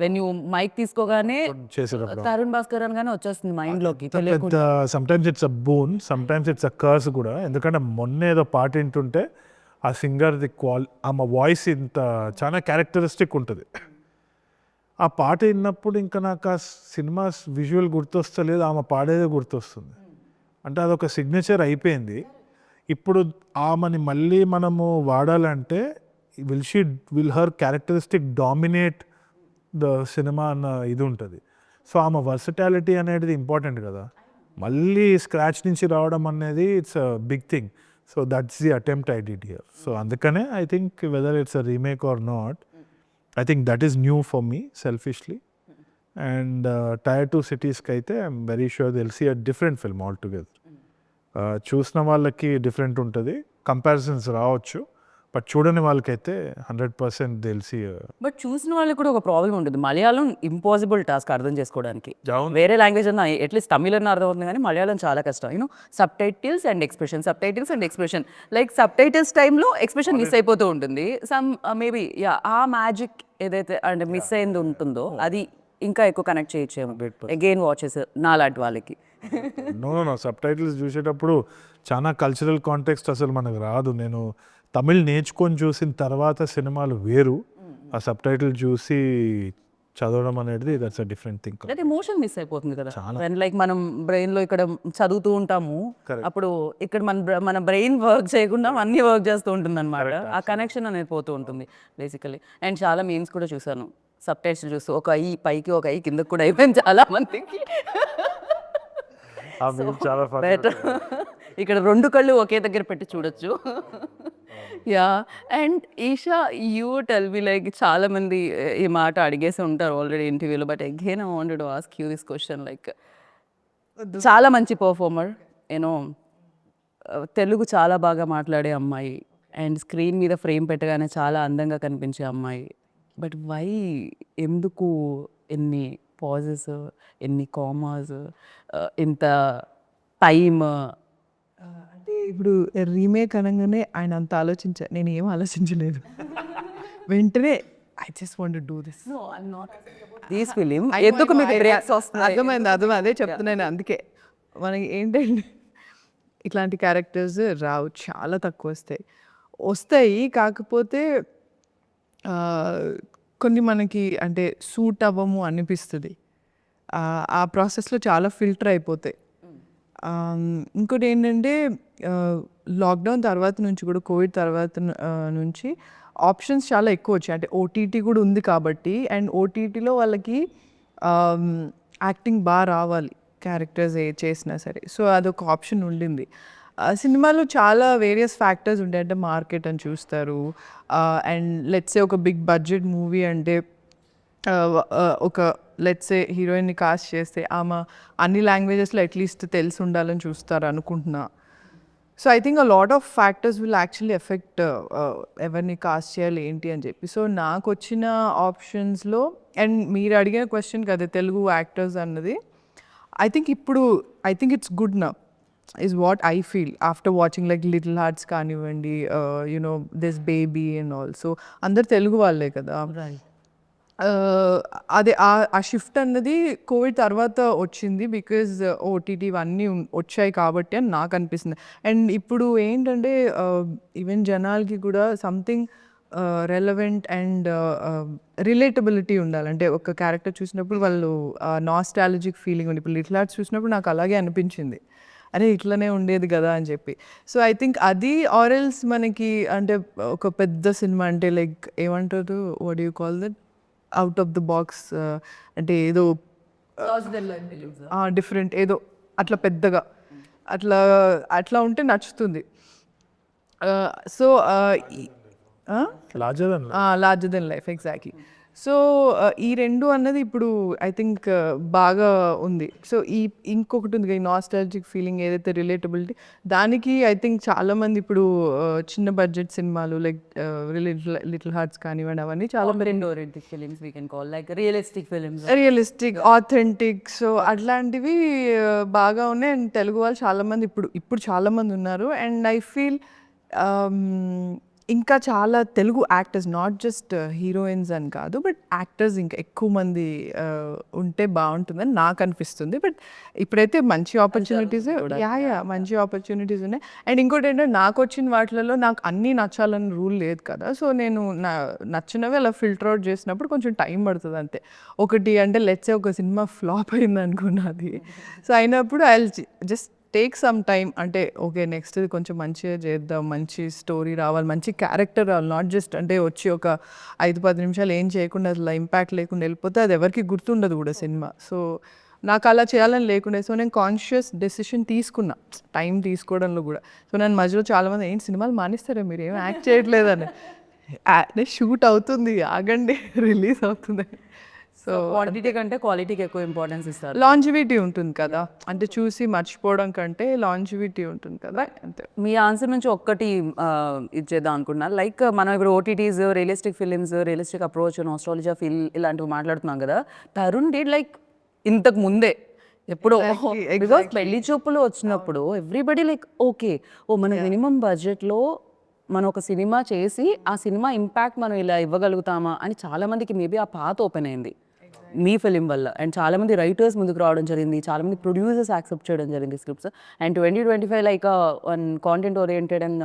Speaker 1: when you mic తీసుకోగానే
Speaker 2: చేసేటప్పుడు
Speaker 1: తరుణ్ భాస్కర్ అనగానే వచ్చేస్తుంది మైండ్లోకి.
Speaker 2: పెద్ద sometimes it's a boon, sometimes it's a curse కూడా. ఎందుకంటే మొన్న ఏదో పాట వింటుంటే ఆ సింగర్ది ఆమె వాయిస్ ఇంత చాలా క్యారెక్టరిస్టిక్ ఉంటుంది. ఆ పాట విన్నప్పుడు ఇంకా నాకు ఆ సినిమా విజువల్ గుర్తొస్తలేదు, ఆమె పాడేదే గుర్తొస్తుంది. అంటే అదొక సిగ్నేచర్ అయిపోయింది. ఇప్పుడు ఆమెని మళ్ళీ మనము వాడాలంటే will her characteristic dominate the cinema అన్న ఇది ఉంటుంది. సో ఆమె వర్సటాలిటీ అనేది ఇంపార్టెంట్ కదా. మళ్ళీ స్క్రాచ్ నుంచి రావడం అనేది it's a big thing. So that's the attempt I did here. So అందుకనే I think whether it's a remake or not, I think that is new for me, selfishly. And Tier 2 cities-ki aithe I'm very sure they'll see a different film altogether. చూసిన వాళ్ళకి different ఉంటుంది, comparisons రావచ్చు, but చూడని వాళ్ళకైతే 100% they'll see.
Speaker 1: But చూసిన వాళ్ళకి కూడా ఒక ప్రాబ్లం ఉంటుంది. మలయాళం ఇంపాసిబుల్ టాస్క్ అర్థం చేసుకోవడానికి.
Speaker 2: అవును.
Speaker 1: వేరే లాంగ్వేజ్ అన్న అట్లీస్ట్ తమిళ్ అన్న అర్థం అవుతుంది, కానీ మలయాళం చాలా కష్టం. You know sub titles and expression like sub titles టైంలో ఎక్స్ప్రెషన్ మిస్ అయిపోతూ ఉంటుంది. సమ్ మేబీ యా ఆ మ్యాజిక్ ఏదైతే అంటే మిస్ అయింది ఉంటుందో అది ఇంకా ఎక్కువ కనెక్ట్ చేయొచ్చేమో అగైన్ వాచెస్ నాలాంటి వాళ్ళకి.
Speaker 2: నో సబ్ టైటిల్స్ చూసేటప్పుడు చాలా కల్చరల్ కాంటెక్స్ట్ అసలు మనకు రాదు. నేను తమిళ్ నేర్చుకొని చూసిన తర్వాత సినిమాలు వేరు, ఆ సబ్ టైటిల్ చూసి చదవడం అనేది దట్స్ అ డిఫరెంట్ థింగ్.
Speaker 1: అంటే ఎమోషన్ మిస్ అయిపోతుంది కదా. లైక్ మనం బ్రెయిన్లో ఇక్కడ చదువుతూ ఉంటాము, అప్పుడు ఇక్కడ మన బ్రెయిన్ వర్క్ చేయకుండా అన్ని వర్క్ చేస్తూ ఉంటుంది అనమాట. ఆ కనెక్షన్ అనేది పోతూ ఉంటుంది బేసికలీ. అండ్ చాలా మీమ్స్ కూడా చూసాను సబ్ టైటిల్ చూస్తూ, ఒక ఈ పైకి ఒక ఈ కిందకి కూడా అయిపోయింది చాలా మందికి.
Speaker 2: చాలా
Speaker 1: బెటర్ ఇక్కడ రెండు కళ్ళు ఒకే దగ్గర పెట్టి చూడొచ్చు. Yeah and Eesha you tell me like చాలా మంది ఈ మాట అడిగేసి ఉంటారు ఆల్రెడీ ఇంటర్వ్యూలో, but again I wanted to ask you this question. Like చాలా మంచి పర్ఫార్మర్, యూనో తెలుగు చాలా బాగా మాట్లాడే అమ్మాయి, అండ్ స్క్రీన్ మీద ఫ్రేమ్ పెట్టగానే చాలా అందంగా కనిపించే అమ్మాయి, బట్ వై ఎందుకు ఎన్ని పాజెస్, ఎన్ని కామాస్, ఇంత టైమ్?
Speaker 4: అంటే ఇప్పుడు రీమేక్ అనగానే ఆయన అంత నేను ఏం ఆలోచించలేదు. వెంటనే I just want to do this.
Speaker 1: This film ఎందుకు మీకు బ్రేక్స్ వస్తున్నాయి?
Speaker 4: అర్థమైంది అదే చెప్తున్నాను. అందుకే మనకి ఏంటంటే ఇట్లాంటి క్యారెక్టర్స్ రావు, చాలా తక్కువ వస్తాయి. కాకపోతే కొన్ని మనకి అంటే సూట్ అవ్వము అనిపిస్తుంది. ఆ ప్రాసెస్లో చాలా ఫిల్టర్ అయిపోతాయి. ఇంకోటి ఏంటంటే లాక్డౌన్ తర్వాత నుంచి కూడా, కోవిడ్ తర్వాత నుంచి ఆప్షన్స్ చాలా ఎక్కువ వచ్చాయి. అంటే ఓటీటీ కూడా ఉంది కాబట్టి, అండ్ ఓటీటీలో వాళ్ళకి యాక్టింగ్ బాగా రావాలి క్యారెక్టర్స్ ఏ చేసినా సరే. సో అదొక ఆప్షన్ ఉండింది. సినిమాలో చాలా వేరియస్ ఫ్యాక్టర్స్ ఉంటాయి. అంటే మార్కెట్ అని చూస్తారు, అండ్ లెట్సే ఒక బిగ్ బడ్జెట్ మూవీ అంటే ఒక లెట్సే హీరోయిన్ని కాస్ట్ చేస్తే ఆమె అన్ని లాంగ్వేజెస్లో అట్లీస్ట్ తెలిసి ఉండాలని చూస్తారు అనుకుంటున్నా. So I think a lot of factors will actually effect ఎవరిని కాస్ట్ చేయాలి ఏంటి అని చెప్పి. సో నాకు వచ్చిన ఆప్షన్స్లో, అండ్ మీరు అడిగిన క్వశ్చన్ కదా తెలుగు యాక్టర్స్ అన్నది, ఐ థింక్ ఇట్స్ గుడ్ నా is what I feel after watching like Little Hearts కానివ్వండి, you know this baby and all. So అందరు తెలుగు వాళ్ళే కదా. అదే ఆ షిఫ్ట్ అన్నది కోవిడ్ తర్వాత వచ్చింది, బికాజ్ ఓటీటీ ఇవన్నీ వచ్చాయి కాబట్టి అని నాకు అనిపిస్తుంది. అండ్ ఇప్పుడు ఏంటంటే ఈవెన్ జనాలకి కూడా సంథింగ్ రెలవెంట్ అండ్ రిలేటబిలిటీ ఉండాలంటే ఒక క్యారెక్టర్ చూసినప్పుడు వాళ్ళు నాస్టాలజిక్ ఫీలింగ్ ఉంది. ఇప్పుడు లిటిల్ హార్ట్స్ చూసినప్పుడు నాకు అలాగే అనిపించింది, అరే ఇట్లనే ఉండేది కదా అని చెప్పి. సో ఐ థింక్ అది ఆరెల్స్ మనకి అంటే ఒక పెద్ద సినిమా అంటే లైక్ ఏమంటారు, what you call that, out of the box, అంటే ఏదో డిఫరెంట్ ఏదో అట్లా పెద్దగా అట్లా ఉంటే నచ్చుతుంది. So larger than life exactly. So ఈ 2 అన్నది ఇప్పుడు ఐ థింక్ బాగా ఉంది. సో ఇంకొకటి ఉంది ఈ నాస్టాల్జిక్ ఫీలింగ్ ఏదైతే రిలేటబిలిటీ దానికి ఐ థింక్ చాలామంది ఇప్పుడు చిన్న బడ్జెట్ సినిమాలు లైక్ లిటిల్ హార్ట్స్ కానివ్వండి అవన్నీ చాలా
Speaker 1: oriented films we can call like realistic films.
Speaker 4: Realistic, authentic so అట్లాంటివి బాగా ఉన్నాయి. అండ్ తెలుగు వాళ్ళు చాలామంది ఇప్పుడు చాలామంది ఉన్నారు. అండ్ ఐ ఫీల్ ఇంకా చాలా Telugu actors not just heroines అని కాదు బట్ యాక్టర్స్ ఇంకా ఎక్కువ మంది ఉంటే బాగుంటుందని నాకు అనిపిస్తుంది. బట్ ఇప్పుడైతే మంచి ఆపర్చునిటీస్ మంచి ఆపర్చునిటీస్ ఉన్నాయి. అండ్ ఇంకోటి ఏంటంటే నాకు వచ్చిన వాటిలలో నాకు అన్నీ నచ్చాలని రూల్ లేదు కదా. సో నేను నచ్చినవి అలా ఫిల్టర్ అవుట్ చేసినప్పుడు కొంచెం టైం పడుతుంది అంతే. ఒకటి అంటే లెట్సే ఒక సినిమా ఫ్లాప్ అయింది అనుకున్నది. సో అయినప్పుడు I just take some time అంటే ఓకే నెక్స్ట్ కొంచెం మంచిగా చేద్దాం, మంచి స్టోరీ రావాలి, మంచి క్యారెక్టర్ రావాలి. నాట్ జస్ట్ అంటే వచ్చి ఒక 5-10 నిమిషాలు ఏం చేయకుండా అసలు ఇంపాక్ట్ లేకుండా వెళ్ళిపోతే అది ఎవరికి గుర్తుండదు కూడా సినిమా. సో నాకు అలా చేయాలని లేకుండే. సో నేను కాన్షియస్ డెసిషన్ తీసుకున్నా టైం తీసుకోవడంలో కూడా. సో నన్ను మధ్యలో చాలామంది ఏంటి సినిమాలు మానేస్తారా మీరు ఏం యాక్ట్ చేయట్లేదని. షూట్ అవుతుంది ఆగండి రిలీజ్ అవుతుంది.
Speaker 1: సో క్వాంటిటీ కంటే క్వాలిటీకి ఎక్కువ ఇంపార్టెన్స్ ఇస్తారు.
Speaker 4: లాంజివిటీ ఉంటుంది కదా, అంటే చూసి మర్చిపోవడం కంటే లాంజివిటీ ఉంటుంది కదా అంతే.
Speaker 1: మీ ఆన్సర్ నుంచి ఒక్కటి ఇచ్చేద్దాం అనుకున్నాను. లైక్ మనం ఇప్పుడు OTTs, realistic films, realistic approach, nostalgia feel ఇలాంటివి మాట్లాడుతున్నాం కదా. తరుణ్ డిడ్ లైక్ ఇంతకు ముందే ఎప్పుడు బికాస్ పెళ్లి చూపులు వచ్చినప్పుడు ఎవ్రీబడి లైక్ ఓకే మన మినిమం బడ్జెట్లో మనం ఒక సినిమా చేసి ఆ సినిమా ఇంపాక్ట్ మనం ఇలా ఇవ్వగలుగుతామా అని చాలామందికి మేబీ ఆ పాత ఓపెన్ అయింది మీ ఫిలిం వల్ల. అండ్ చాలామంది రైటర్స్ ముందుకు రావడం జరిగింది, చాలామంది ప్రొడ్యూసర్స్ యాక్సెప్ట్ చేయడం జరిగింది scripts. And 2025 like one content oriented and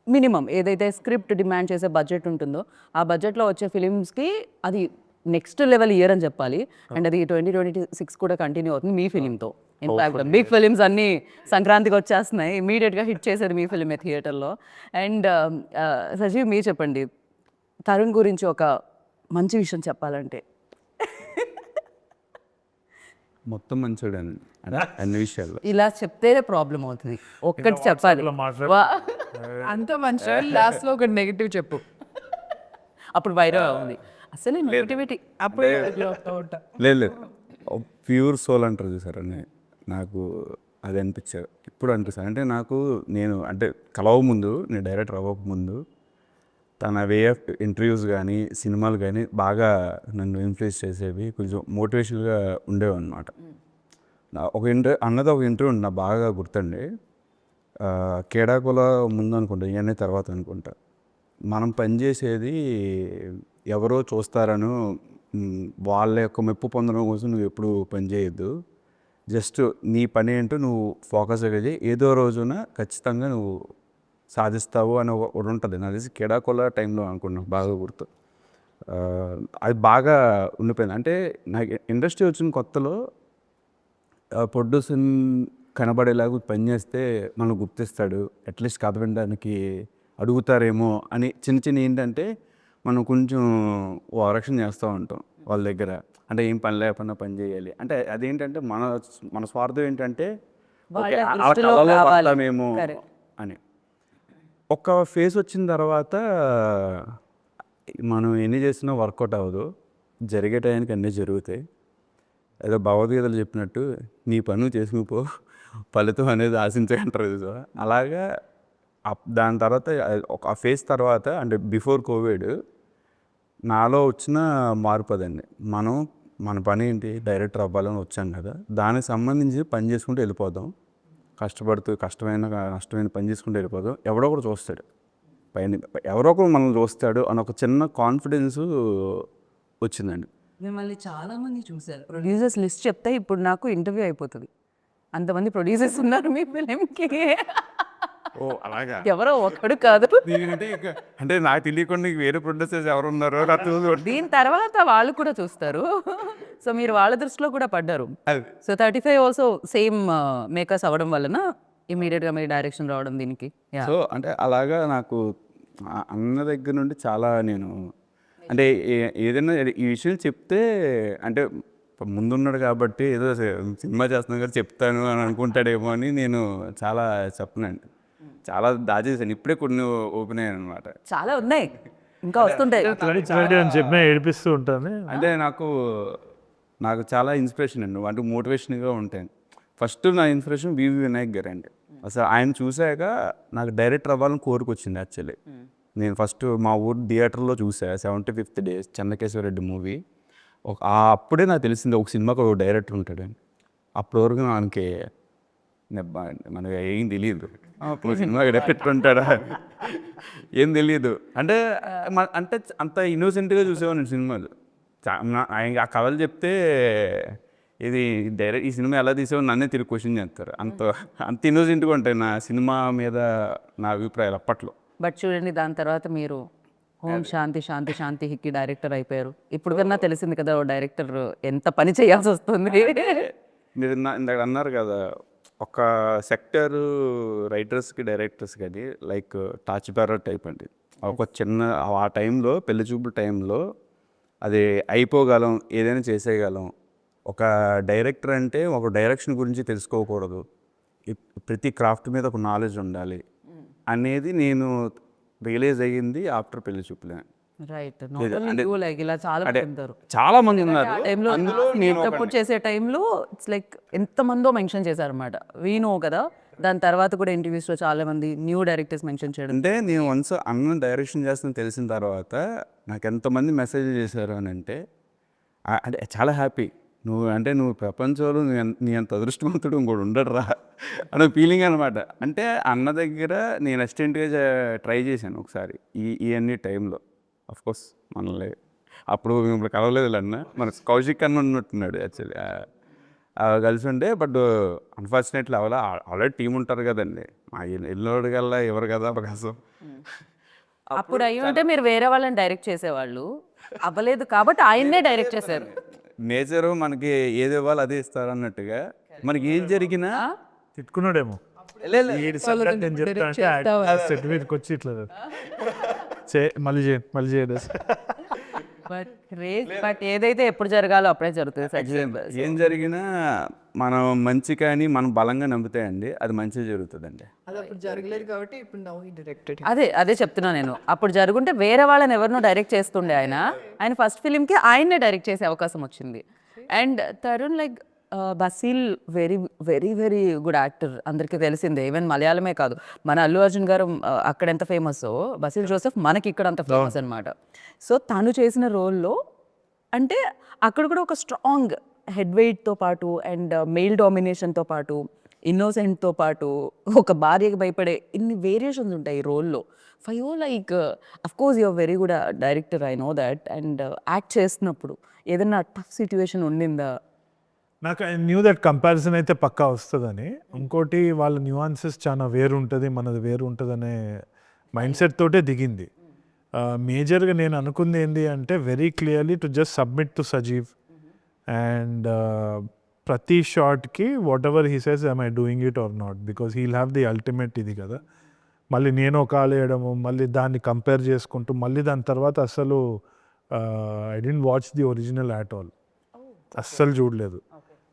Speaker 1: minimum ఏదైతే స్క్రిప్ట్ డిమాండ్ చేసే బడ్జెట్ ఉంటుందో ఆ బడ్జెట్లో వచ్చే ఫిలిమ్స్కి అది నెక్స్ట్ లెవెల్ ఇయర్ అని చెప్పాలి. అండ్ అది 2026 కూడా కంటిన్యూ అవుతుంది మీ ఫిలింతో. ఇన్ఫాక్ట్ బిగ్ ఫిలిమ్స్ అన్నీ సంక్రాంతికి వచ్చేస్తున్నాయి, ఇమీడియట్గా హిట్ చేసేది మీ ఫిలిమే థియేటర్లో. అండ్ సజీవ్ మీరు చెప్పండి తరుణ్ గురించి ఒక మంచి విషయం చెప్పాలంటే.
Speaker 3: మొత్తం మంచోడండి అన్ని విషయాల్లో.
Speaker 1: ఇలా చెప్తేనే ప్రాబ్లం అవుతుంది, ఒక్కటి చెప్పాలి.
Speaker 4: అంత మంచి లాస్ట్లో ఒక నెగిటివ్ చెప్పు,
Speaker 1: అప్పుడు వైరల్ ఉంది అసలు నెగిటివిటీ.
Speaker 4: అప్పుడు
Speaker 3: లేదు ప్యూర్ సోల్ అంటారు చూసారని నాకు అది అనిపించారు. ఇప్పుడు అనిపిస్తుంది అంటే నేను అంటే కలవ ముందు, నేను డైరెక్టర్ అవ్వక ముందు తన వే ఆఫ్ ఇంటర్వ్యూస్ కానీ సినిమాలు కానీ బాగా నన్ను ఇన్ఫ్లుయెన్స్ చేసేవి, కొంచెం మోటివేషన్గా ఉండేవి అనమాట. ఒక ఇంటర్వ్యూ నా బాగా గుర్తండి. కేడాకుల ముందు అనుకుంటా, ఇవన్నీ తర్వాత అనుకుంటా. మనం పనిచేసేది ఎవరో చూస్తారను వాళ్ళ యొక్క మెప్పు పొందడం కోసం నువ్వు ఎప్పుడు పని చేయొద్దు. జస్ట్ నీ పని ఏంటో నువ్వు ఫోకస్గా చేయి, ఏదో రోజున ఖచ్చితంగా నువ్వు సాధిస్తావు అని ఒకటి ఉంటుంది. నాకు తెలిసి కేడాకోల టైంలో అనుకున్నాను, బాగా గుర్తు. అది బాగా ఉండిపోయింది. అంటే నాకు ఇండస్ట్రీ వచ్చిన కొత్తలో ప్రొడ్యూసర్ కనబడేలాగా పనిచేస్తే మనం గుర్తిస్తాడు, అట్లీస్ట్ కథ వినడానికి అడుగుతారేమో అని చిన్న ఏంటంటే మనం కొంచెం ఆరక్షణ చేస్తూ ఉంటాం వాళ్ళ దగ్గర. అంటే ఏం పని లేకపోయినా పని చేయాలి అంటే అదేంటంటే మన స్వార్థం ఏంటంటే మేము అని. ఒక ఫేస్ వచ్చిన తర్వాత మనం ఎన్ని చేసినా వర్కౌట్ అవ్వదు, జరిగే టైంకి అన్నీ జరుగుతాయి. ఏదో భగవద్గీతలు చెప్పినట్టు నీ పనులు చేసుకుపో, ఫలితం అనేది ఆశించకంటారు. అలాగా దాని తర్వాత ఒక ఫేజ్ తర్వాత అంటే బిఫోర్ కోవిడ్ నాలో వచ్చిన మార్పు అదండి. మన పని ఏంటి, డైరెక్టర్ అవ్వాలని వచ్చాం కదా, దానికి సంబంధించి పని చేసుకుంటూ వెళ్ళిపోదాం, నష్టమైన పని చేసుకుంటూ వెళ్ళిపోదాం. ఎవడో ఒకడు చూస్తాడు పైన, ఎవరో ఒకరు మనల్ని చూస్తాడు అని ఒక చిన్న కాన్ఫిడెన్స్ వచ్చిందండి.
Speaker 1: మిమ్మల్ని చాలామంది చూశారు. ప్రొడ్యూసర్స్ లిస్ట్ చెప్తే ఇప్పుడు నాకు ఇంటర్వ్యూ అయిపోతుంది, అంతమంది ప్రొడ్యూసర్స్ ఉన్నారు మీ ఫిలింకి.
Speaker 3: ఓ అలాగా,
Speaker 1: ఎవరో ఒకడు కాదు.
Speaker 3: అంటే నాకు తెలియకుండా వేరే ప్రొడ్యూసర్స్ ఎవరు ఉన్నారో
Speaker 1: దీని తర్వాత వాళ్ళు కూడా చూస్తారు. సో మీరు వాళ్ళ దృష్టిలో కూడా పడ్డారు. సో 35 ఆల్సో సేమ్ మేకర్స్ అవ్వడం వలన ఇమీడియట్గా మీరు డైరెక్షన్ రావడం దీనికి.
Speaker 3: సో అంటే అలాగా నాకు అన్న దగ్గర నుండి చాలా నేను అంటే ఏదైనా ఈ విషయం చెప్తే అంటే ముందున్నాడు కాబట్టి ఏదో సినిమా చేస్తున్నాను కదా చెప్తాను అని అనుకుంటాడేమో అని నేను చాలా చెప్పనండి, చాలా దాచేసాను. ఇప్పుడే కొన్ని ఓపెన్ అయ్యాను అనమాట.
Speaker 1: చాలా ఉన్నాయి. ఇంకా వస్తుంటాయి.
Speaker 2: అని చెప్పిన ఏడిపిస్తూ ఉంటాను.
Speaker 3: అంటే నాకు చాలా ఇన్స్పిరేషన్ అండి, అంటే మోటివేషన్గా ఉంటాయి. ఫస్ట్ నా ఇన్స్పిరేషన్ వివి వినాయక్ గారు అండి. అసలు ఆయన చూశాక నాకు డైరెక్టర్ అవ్వాలని కోరికొచ్చింది యాక్చువల్లీ. నేను ఫస్ట్ మా ఊరు థియేటర్లో చూసా 75th Day చెన్నకేశ్వరరెడ్డి మూవీ. అప్పుడే నాకు తెలిసింది ఒక సినిమాకి ఒక డైరెక్టర్ ఉంటాడని. అప్పటి వరకు మనకి మనకి ఏం తెలియదు, సినిమాకి డైరెక్టర్ ఉంటాడా ఏం తెలియదు. అంటే అంత ఇన్నోసెంట్గా చూసేవాడిని సినిమాలు. ఆయన ఆ కథలు చెప్తే ఇది ఈ సినిమా ఎలా తీసేవో నన్నే తిరిగి క్వశ్చన్ చేస్తారు. అంత ఇన్నోసెంట్గా ఉంటాయి నా సినిమా మీద నా అభిప్రాయాలు అప్పట్లో.
Speaker 1: బట్ చూడండి, దాని తర్వాత మీరు ఓం శాంతి శాంతి శాంతికి డైరెక్టర్ అయిపోయారు. ఇప్పుడు కన్నా తెలిసింది కదా ఓ డైరెక్టర్ ఎంత పని చేయాల్సి వస్తుంది.
Speaker 3: మీరు ఇందాక అన్నారు కదా, ఒక సెక్టర్ రైటర్స్కి డైరెక్టర్స్ కానీ లైక్ టార్చ్ బేరర్ టైప్ అండి. ఒక చిన్న ఆ టైంలో పెళ్లి చూపుల టైంలో అది అయిపోగలం, ఏదైనా చేసేయగలం. ఒక డైరెక్టర్ అంటే ఒక డైరెక్షన్ గురించి తెలుసుకోకూడదు, ప్రతి క్రాఫ్ట్ మీద ఒక నాలెడ్జ్ ఉండాలి అనేది నేను రియలైజ్ అయ్యింది ఆఫ్టర్ పెళ్లి చూపులే.
Speaker 1: రైట్, లైక్ ఇలా చాలా మంది ఉంటారు.
Speaker 3: చాలా మంది ఉన్నారు.
Speaker 1: అందులో నేను సపోర్ట్ చేసే టైంలో ఇట్స్ లైక్ ఎంతమందో మెన్షన్ చేశారు అనమాట. వీనో కదా, దాని తర్వాత కూడా ఇంటర్వ్యూస్లో చాలా మంది న్యూ డైరెక్టర్స్ మెన్షన్ చేయడం.
Speaker 3: అంటే నేను వన్స్ అన్న డైరెక్షన్ చేస్తున్న తెలిసిన తర్వాత నాకు ఎంతమంది మెసేజ్ చేశారు అని అంటే చాలా హ్యాపీ. నువ్వు ప్రపంచంలో నీ అంత అదృష్టవంతుడు ఇంకోటి ఉండడురా అనే ఫీలింగ్ అనమాట. అంటే అన్న దగ్గర నేను అసిస్టెంట్గా ట్రై చేశాను ఒకసారి ఇవన్నీ టైంలో. అఫ్కోర్స్ మనల్ని అప్పుడు మిమ్మల్ని కలవలేదు అన్న, మన కౌశిక్ అన్న ఉన్నట్టున్నాడు యాక్చువల్లీ కలిసి ఉండే. బట్ అన్ఫార్చునేట్లీ ఆల్రెడీ టీం ఉంటారు కదండి, మా ఎల్లోడు కల్లా ఎవరు కదా అవకాశం.
Speaker 1: అప్పుడు అయ్యి ఉంటే మీరు వేరే వాళ్ళని డైరెక్ట్ చేసేవాళ్ళు, అవ్వలేదు కాబట్టి ఆయన్నే డైరెక్ట్ చేశారు.
Speaker 3: నేచరు మనకి ఏది ఇవ్వాలి అదే ఇస్తారు అన్నట్టుగా మనకి ఏం జరిగినా
Speaker 2: తిట్టుకున్నాడేమో సెట్ మీదకి వచ్చి ఇట్లా మళ్ళీ చేయండి.
Speaker 1: బట్ ఏదైతే ఎప్పుడు జరగాలో అప్పుడే జరుగుతుంది.
Speaker 3: ఏం జరిగినా మనం మంచి కానీ మనం బలంగా నమ్ముతాయండి, అది మంచిగా జరుగుతుందండి.
Speaker 4: అది అప్పుడు జరగలేదు కాబట్టి ఇప్పుడు నౌ హీ డైరెక్టెడ్.
Speaker 1: అదే చెప్తున్నా నేను. అప్పుడు జరుగుంటే వేరే వాళ్ళని ఎవరినో డైరెక్ట్ చేస్తుండే ఆయన ఫస్ట్ ఫిలింకి ఆయన్నే డైరెక్ట్ చేసే అవకాశం వచ్చింది. And Tarun like Basil very very very good actor, అందరికీ తెలిసిందే. ఈవెన్ మలయాళమే కాదు, మన అల్లు అర్జున్ గారు అక్కడ ఎంత ఫేమస్, బసీల్ జోసెఫ్ మనకి ఇక్కడ అంత ఫేమస్ అనమాట. సో తను చేసిన రోల్లో అంటే అక్కడ కూడా ఒక స్ట్రాంగ్ హెడ్ వెయిట్తో పాటు అండ్ మెయిల్ డామినేషన్తో పాటు ఇన్నోసెంట్తో పాటు ఒక భార్యకి భయపడే ఇన్ని వేరియేషన్స్ ఉంటాయి ఈ రోల్లో. For you like of course you are very good director, I know that. And act చేస్తున్నప్పుడు ఏదైనా టఫ్ సిచ్యువేషన్ ఉండిందా?
Speaker 2: నాకు ఐ న్యూ దట్ కంపారిజన్ అయితే పక్కా వస్తుందని. ఇంకోటి వాళ్ళ న్యూఆన్సెస్ చాలా వేరు ఉంటుంది, మనది వేరు ఉంటుంది అనే మైండ్ సెట్ తోటే దిగింది. మేజర్గా నేను అనుకుంది ఏంటి అంటే very clearly to just submit to Sajeev and ప్రతి షార్ట్కి whatever he says I'm I doing it or not, because he'll have the ultimate ఇది కదా. మళ్ళీ నేను కాల్ వేయడము, మళ్ళీ దాన్ని కంపేర్ చేసుకుంటూ మళ్ళీ దాని తర్వాత అసలు I didn't watch the original at all, అస్సలు చూడలేదు.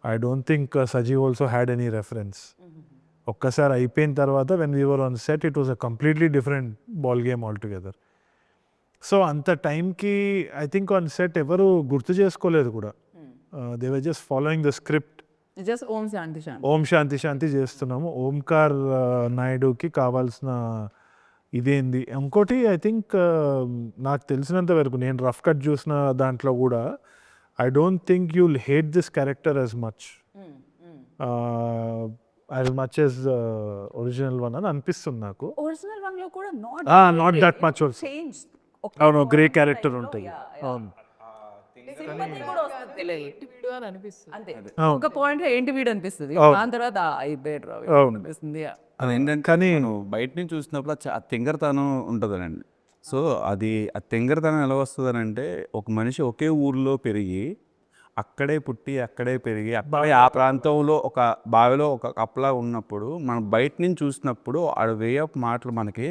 Speaker 2: I don't think Sajeev also had any reference. ఒక్కసారి అయిపోయిన తర్వాత when we were on set it was a completely different ball game all together. So అంత టైంకి ఐ థింక్ ఆన్ సెట్ ఎవరు గుర్తు చేసుకోలేదు కూడా. They were just following the script.
Speaker 1: Just Om Shanti Shanti
Speaker 2: ఓం శాంతి శాంతి చేస్తున్నాము. ఓంకార్ నాయుడుకి కావాల్సిన ఇదేంది. ఇంకోటి ఐ థింక్ నాకు తెలిసినంత వరకు నేను రఫ్ కట్ చూసిన దాంట్లో కూడా I don't think you'll hate this character as much as original one అని అనిపిస్తుంది నాకు.
Speaker 1: ఒరిజినల్ వన్ లో కూడా
Speaker 2: not that much also.
Speaker 1: Change.
Speaker 2: అవును, గ్రే క్యారెక్టర్ ఉంటుంది. అవును,
Speaker 1: అంతే. ఒక పాయింట్ ఏంటి వీడు అనిపిస్తుంది, దాని తర్వాత అనిపిస్తుంది.
Speaker 3: అది ఏంటంటే కానీ బయట నుంచి చూసినప్పుడు ఆ తింగరతనం ఉంటుందనండి. సో అది ఆ తింగరతనం ఎలా వస్తుంది అంటే ఒక మనిషి ఒకే ఊర్లో పెరిగి అక్కడే పుట్టి అక్కడే పెరిగి అక్కడే ఆ ప్రాంతంలో ఒక బావిలో ఒక కప్పలా ఉన్నప్పుడు మనం బయట నుంచి చూసినప్పుడు ఆ వే ఆఫ్ మాటలు మనకి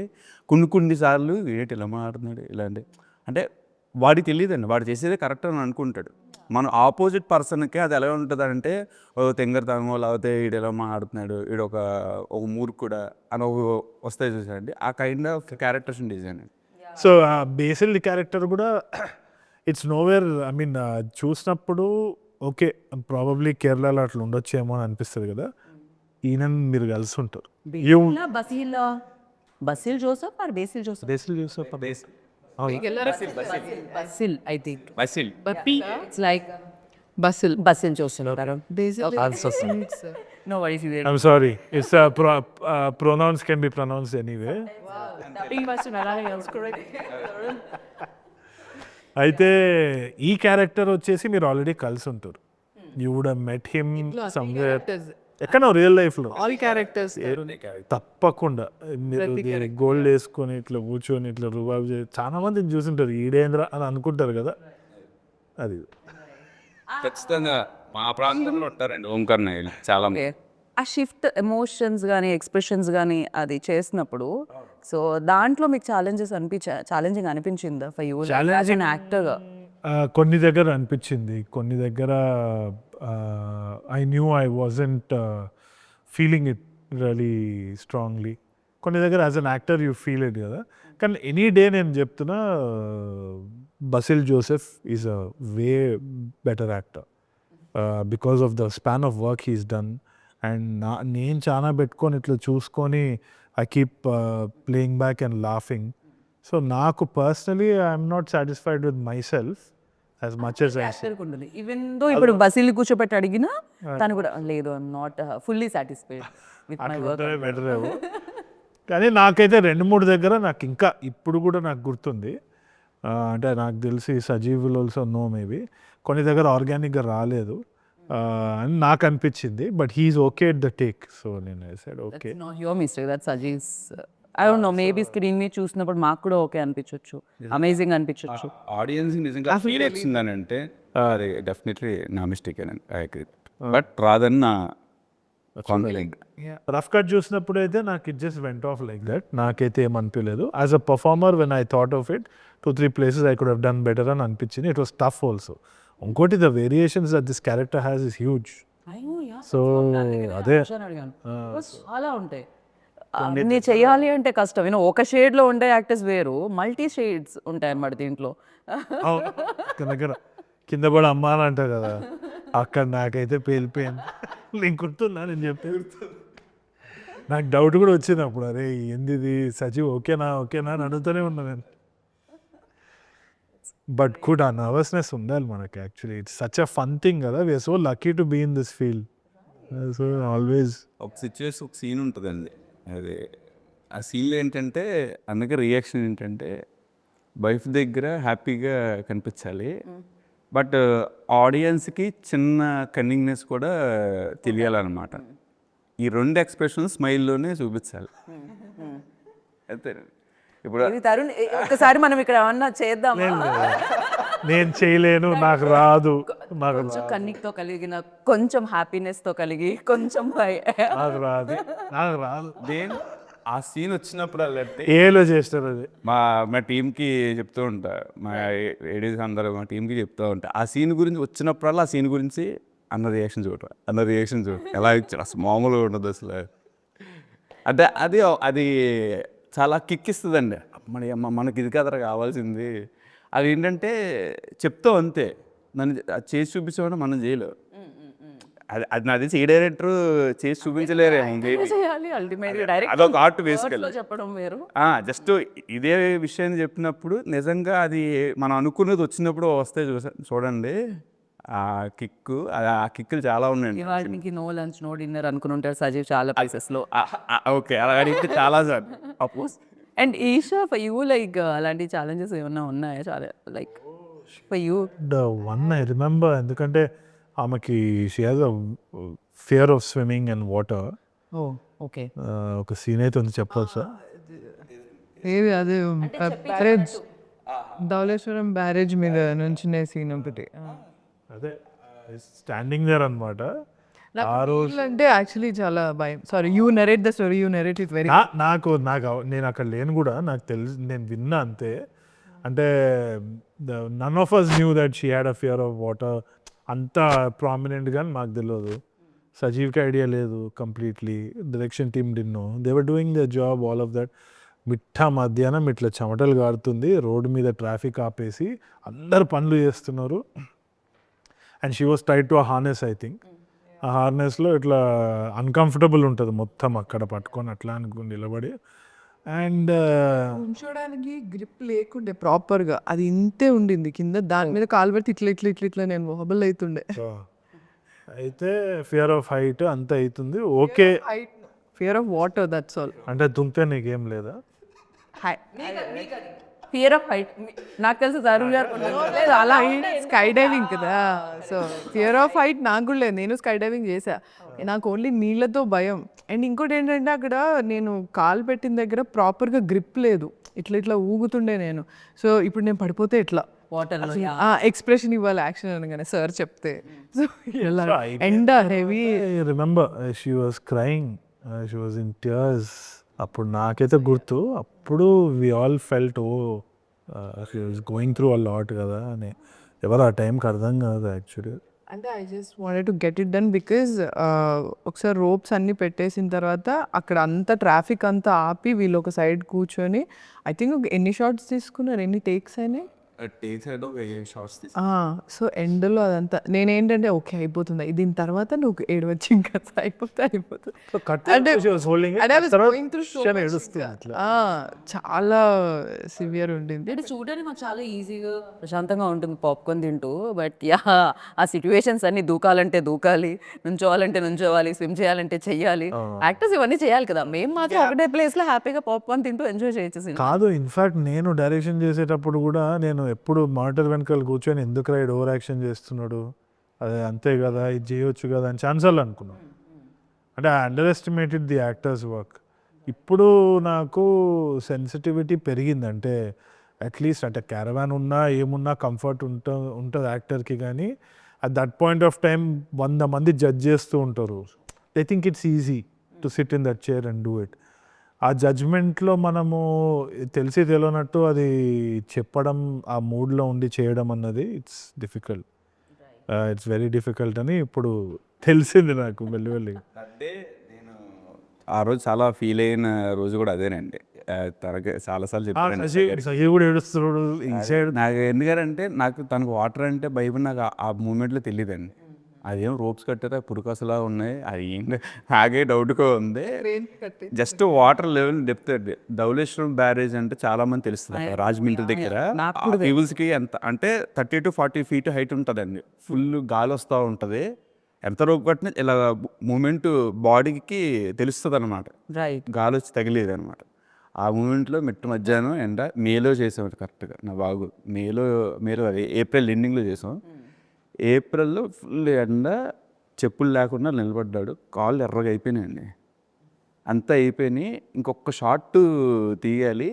Speaker 3: కొన్నిసార్లు ఏంటి ఇలా మాట్లాడుతున్నాడు ఇలాంటి అంటే వాడికి తెలియదండి, వాడు చేసేదే కరెక్ట్ అని అనుకుంటాడు. మనం ఆపోజిట్ పర్సన్కి అది ఎలా ఉంటుంది అంటే ఓ తెంగరతనమో లేకపోతే వీడు ఎలా మాట్లాడుతున్నాడు, వీడు ఒక మూర్ఖుడా అని వస్తాయి చూసారండి. ఆ కైండ్ ఆఫ్ క్యారెక్టర్స్ డిజైన్ అండి.
Speaker 2: సో బేసిల్ క్యారెక్టర్ కూడా ఇట్స్ నోవేర్, ఐ మీన్ చూసినప్పుడు ఓకే ప్రాబబ్లీ కేరళలో అట్లా ఉండొచ్చేమో అని అనిపిస్తుంది కదా, ఈయన మీరు కలిసి ఉంటారు.
Speaker 1: బసిల్ జోసెఫ్ ఆర్ బేసిల్ జోసెఫ్?
Speaker 2: బేసిల్ చూసా
Speaker 1: Basil I think.
Speaker 3: Basil
Speaker 1: it's like
Speaker 4: Basil
Speaker 1: Basil Joseph అంటారు. No worries, you
Speaker 2: I'm sorry, it's pronounce can be pronounced anyway. అయితే ఈ క్యారెక్టర్ వచ్చేసి మీరు ఆల్రెడీ కలిసి ఉంటారు. You would have met him somewhere, ఎక్కడో రియల్ లైఫ్లో.
Speaker 4: ఆల్ క్యారెక్టర్స్
Speaker 2: తప్పకుండా మీరు గోల్డ్ వేసుకొని ఇట్లా కూర్చొని ఇట్లా రుబాబ్ చేసి చాలా మందిని చూసింటారు, ఈడేంద్ర అని అనుకుంటారు కదా, అది.
Speaker 3: ఖచ్చితంగా మా ప్రాంతంలో ఉంటారండి ఓంకార్ నాయుడు చాలా మంది.
Speaker 1: ఆ షిఫ్ట్ ఎమోషన్స్ కానీ ఎక్స్ప్రెషన్స్ కానీ అది చేసినప్పుడు, సో దాంట్లో మీకు ఛాలెంజింగ్ అనిపించిందా ఫర్ యూ యాజ్ అన్ యాక్టర్గా?
Speaker 2: కొన్ని దగ్గర అనిపించింది, కొన్ని దగ్గర I knew I wasn't feeling it really strongly. కొన్ని దగ్గర as an actor you feel it కదా. కానీ ఎనీ డే నేను చెప్తున్నా Basil Joseph is a way better actor because of the span of work he's done. And నేను చాలా పెట్టుకొని ఇట్లా చూసుకొని I keep playing back and laughing. So నాకు personally I'm not satisfied with myself as much as
Speaker 1: even though ఇప్పుడు బసిల్ కూర్చోబెట్టి అడిగినా తను కూడా లేదు, I'm not fully satisfied with my work.
Speaker 2: Better ఏమో. కానీ నాకైతే 2-3 దగ్గర నాకు ఇంకా ఇప్పుడు కూడా నాకు గుర్తుంది. అంటే నాకు తెలిసి Sajeev will also know maybe కొన్ని దగ్గర ఆర్గానిక్గా రాలేదు అని నాకు అనిపించింది. But he's okay at the take. So నేను said okay,
Speaker 1: not your mistake, that's అజీస్. I don't know, maybe screen మీద చూసినప్పుడు మాకు కూడా ఓకే అనిపించవచ్చు, అమేజింగ్ అనిపించవచ్చు.
Speaker 3: ఆడియన్స్ నిజంగా ఫీల్ వచ్చిందని అంటే అది డెఫినెట్లీ నా మిస్టేక్ అని ఐ అగ్రీ. బట్ రాదని నా కాన్ఫిడెంట్.
Speaker 2: రఫ్ కట్ చూసినప్పుడు అయితే నాకు it just went off like that. నాకైతే ఏమనిపించలేదు. As a performer when I thought of it 2-3 places I could have done better అని అనిపించింది. It was tough also. ఇంకోటి the variations that this character has is huge. So అదే
Speaker 1: చాలా ఉంటాయి. అన్ని చేయాలి అంటే కష్టం. యూనో ఒక షేడ్లో ఉండే యాక్టర్స్ వేరు, మల్టీ షేడ్స్ ఉంటాయి అన్నమాట దీంట్లో.
Speaker 2: దగ్గర కింద పడి అమ్మా అని అంటారు కదా, అక్కడ నాకైతే పేలిపోయింది. నేను గుర్తున్నా నేను చెప్పేది. నాకు డౌట్ కూడా వచ్చింది అప్పుడు, అరే ఏంది ఇది సజీవ్ ఓకేనా అని అడుగుతూనే ఉన్నా నేను. బట్ కూడా నర్వస్నెస్ ఉండాలి మనకి. Actually it's such a fun thing కదా. We're so lucky to be in this field. So always
Speaker 3: ఒక సిచ్యువేషన్, ఒక సీన్ ఉంటుందండి. అది ఆ సీన్లో ఏంటంటే అందుకే రియాక్షన్ ఏంటంటే వైఫ్ దగ్గర హ్యాపీగా కనిపించాలి, బట్ ఆడియన్స్కి చిన్న కన్నింగ్నెస్ కూడా తెలియాలన్నమాట. ఈ 2 ఎక్స్ప్రెషన్స్ స్మైల్లోనే చూపించాలి. అంతే. ఇప్పుడు
Speaker 1: తరుణ్, ఒకసారి మనం ఇక్కడ ఏమన్నా చేద్దాం.
Speaker 2: నేను చేయలేను, నాకు రాదు,
Speaker 1: కొంచెం కన్నిక్తో కలిగిన, కొంచెం హ్యాపీనెస్తో కలిగి, కొంచెం
Speaker 2: నాకు రాదు.
Speaker 3: దేని ఆ సీన్ వచ్చినప్పుడు అంటే
Speaker 2: ఏలో చేస్తారు అది.
Speaker 3: మా టీంకి చెప్తూ ఉంటా, మా ఏడీస్ అందరూ మా టీంకి చెప్తూ ఉంటా, ఆ సీన్ గురించి వచ్చినప్పుడల్లా ఆ సీన్ గురించి అన్న రియాక్షన్ చూడ ఎలా ఇచ్చారు అసలు మామూలుగా ఉండదు అసలు. అంటే అది చాలా కిక్ ఇస్తుందండి. మనకి ఇది కదరా కావాల్సింది. అది ఏంటంటే చెప్తావు అంతే, నన్ను చేసి చూపించామని మనం చేయలేవు. అది నాది ఏ డైరెక్టర్ చేసి చూపించలేరేమో, అదొక ఆర్ట్ వేసుకెళ్ళి
Speaker 1: చెప్పడం వేరు.
Speaker 3: జస్ట్ ఇదే విషయాన్ని చెప్పినప్పుడు నిజంగా అది మనం అనుకున్నది వచ్చినప్పుడు వస్తే చూడండి ఆ కిక్కులు చాలా ఉన్నాయండి.
Speaker 1: వాడికి నో లంచ్ నో డిన్నర్ అనుకుని ఉంటారు సజీవ్ చాలా ప్లేసెస్లో.
Speaker 3: ఓకే, అలా అడిగితే చాలా సార్ అపోజ్.
Speaker 1: And Eesha for you like అలాంటి ఛాలెంజెస్ ఏమన్నా ఉన్నాయా? చాలా like for you
Speaker 2: the one I remember, ఎందుకంటే ఆమెకి she has a fear of swimming and water.
Speaker 1: Okay,
Speaker 2: ఒక సీన్ అయితే ఉంది, చెప్పొచ్చా?
Speaker 4: ఏది అదే బ్యారేజ్, ధవళేశ్వరం బ్యారేజ్ మీద నుంచి సీన్ ఒకటి.
Speaker 2: అదే స్టాండింగ్ దేర్ అనమాట. ఆ రోజు
Speaker 4: అంటే యాక్చువల్లీ చాలా భయం. Sorry, you narrate the story, you narrate it very.
Speaker 2: నాకు నేను అక్కడ లేను కూడా, నాకు తెలుసు, నేను విన్నా అంతే. అంటే none of us knew that she had a fear of water అంత ప్రామినెంట్గా మాకు తెలియదు. సజీవ్కి ఐడియా లేదు completely, direction team did no, they were doing the job, all of that. మిట్టా మధ్యాహ్నం ఇట్లా చెమటలు కారుతుంది, రోడ్డు మీద ట్రాఫిక్ ఆపేసి అందరు పనులు చేస్తున్నారు. And she was tied to a harness, I think. ఆ హార్నెస్లో ఇట్లా అన్కంఫర్టబుల్ ఉంటుంది మొత్తం అక్కడ పట్టుకొని అట్లా అనుకుని నిలబడి. అండ్
Speaker 4: ఉంచడానికి గ్రిప్ లేకుండే ప్రాపర్గా, అది ఇంతే ఉండింది కింద, దాని మీద కాలు పెడితే ఇట్లా ఇట్లా ఇట్లా ఇట్లా నేను మొహబల్ అవుతుండే.
Speaker 2: అయితే ఫియర్ ఆఫ్ హైట్ అంత అవుతుంది. Okay,
Speaker 4: fear of water, that's all.
Speaker 2: అంటే దుంకితే నీకేం లేదా?
Speaker 1: ఫియర్ ఆఫ్ హైట్ నాకు తెలుసు తరుణ్ గారు
Speaker 4: లేదు అలా స్కై డైవింగ్ కదా, సో ఫియర్ ఆఫ్ హైట్ నాకు కూడా లేదు. నేను స్కై డైవింగ్ చేసా, నాకు ఓన్లీ నీళ్ళతో భయం. అండ్ ఇంకోటి ఏంటంటే అక్కడ నేను కాలు పెట్టిన దగ్గర ప్రాపర్గా గ్రిప్ లేదు, ఇట్లా ఇట్లా ఊగుతుండే నేను. సో ఇప్పుడు నేను పడిపోతే ఎట్లా
Speaker 1: వాటర్లో
Speaker 4: ఎక్స్ప్రెషన్ ఇవ్వాలి యాక్షన్ అనగానే సార్ చెప్తే. సో ఎలా ఎండ heavy.
Speaker 2: Remember she was crying, she was in tears. అప్పుడు నాకైతే గుర్తు, అప్పుడు we all felt oh she was going through a lot కదా అని. ఎవరు ఆ టైంకి అర్థం కాదు యాక్చువల్లీ.
Speaker 4: అంటే I just wanted to get it done because ఒకసారి రోప్స్ అన్నీ పెట్టేసిన తర్వాత అక్కడ అంతా ట్రాఫిక్ అంతా ఆపి వీళ్ళు ఒక సైడ్ కూర్చొని ఐ థింక్ ఎన్ని షార్ట్స్ తీసుకున్నారు, ఎన్ని టేక్స్ అయినాయి. సో ఎండలో అదంతా నేనేంటంటే ఓకే అయిపోతుంది దీని తర్వాత నువ్వు ఏడవచ్చు ఇంకా అయిపోతుంది. చాలా సివియర్ ఉండింది.
Speaker 1: అంటే చూడడానికి మాకు చాలా ఈజీగా ప్రశాంతంగా ఉంటుంది పాప్కార్న్ తింటూ. బట్ యా, ఆ సిచ్యువేషన్స్ అన్ని దూకాలంటే దూకాలి, నుంచోవాలంటే నుంచోవాలి, స్విమ్ చేయాలంటే చెయ్యాలి. యాక్టర్స్ ఇవన్నీ చేయాలి కదా, మేము మాత్రం ఒకటే ప్లేస్ లో హ్యాపీగా పాప్కార్న్ తింటూ ఎంజాయ్ చేయొచ్చు.
Speaker 2: కాదు, ఇన్ఫాక్ట్ నేను డైరెక్షన్ చేసేటప్పుడు కూడా నేను ఎప్పుడు మానిటర్ వెనకాల కూర్చొని ఎందుకు రైడ్ ఓవర్ యాక్షన్ చేస్తున్నాడు, అదే అంతే కదా ఇది చేయొచ్చు కదా అని ఛాన్సార్లు అనుకున్నాను. అంటే I under estimated the actors work. ఇప్పుడు నాకు సెన్సిటివిటీ పెరిగింది. అంటే అట్లీస్ట్ అంటే క్యారవాన్ ఉన్నా ఏమున్నా కంఫర్ట్ ఉంటుంది యాక్టర్కి. కానీ at that point of time 100 మంది జడ్జ్ చేస్తూ ఉంటారు. They think it's easy to SIT in that chair and do it. ఆ జడ్జ్మెంట్లో మనము తెలిసి తెలియనట్టు అది చెప్పడం, ఆ మూడ్లో ఉండి చేయడం అన్నది it's difficult, it's very difficult అని ఇప్పుడు తెలిసింది నాకు మెల్లిమెల్లి.
Speaker 3: అంటే నేను ఆ రోజు చాలా ఫీల్ అయిన రోజు కూడా అదేనండి. తనకి చాలాసార్లు చెప్పాను,
Speaker 2: సజీ కూడా ఏడుస్తున్నాడు ఈ సైడ్.
Speaker 3: నాకు ఎందుకంటే నాకు తనకు వాటర్ అంటే భయం నాకు ఆ మూమెంట్లో తెలియదండి. అదేం రోప్స్ కట్టారా పురుకసలా ఉన్నాయి, అది ఏంటి నాకే డౌట్గా ఉంది. జస్ట్ వాటర్ లెవెల్ డెప్త్ అండి. ధవళేశ్వరం బ్యారేజ్ అంటే చాలా మంది తెలుస్తుంది రాజమండ్రి దగ్గర. పీపుల్స్కి ఎంత అంటే 30 to 40 feet హైట్ ఉంటుందండి. ఫుల్ గాలి వస్తూ ఉంటుంది. ఎంత రోప్ కట్టినా ఇలా మూమెంట్ బాడీకి తెలుస్తుంది అనమాట, గాలి వచ్చి తగిలేదు అనమాట. ఆ మూమెంట్లో మిట్ట మధ్యాహ్నం ఎండ మేలో చేసాం కరెక్ట్గా. నా బాగు మేలో అది ఏప్రిల్ ఎండింగ్లో చేసాం. ఏప్రిల్లో ఫుల్ ఎండ, చెప్పులు లేకుండా నిలబడ్డాడు, కాళ్ళు ఎర్రగా అయిపోయినాయండి. అంతా అయిపోయినాయి. ఇంకొక షాట్ తీయాలి,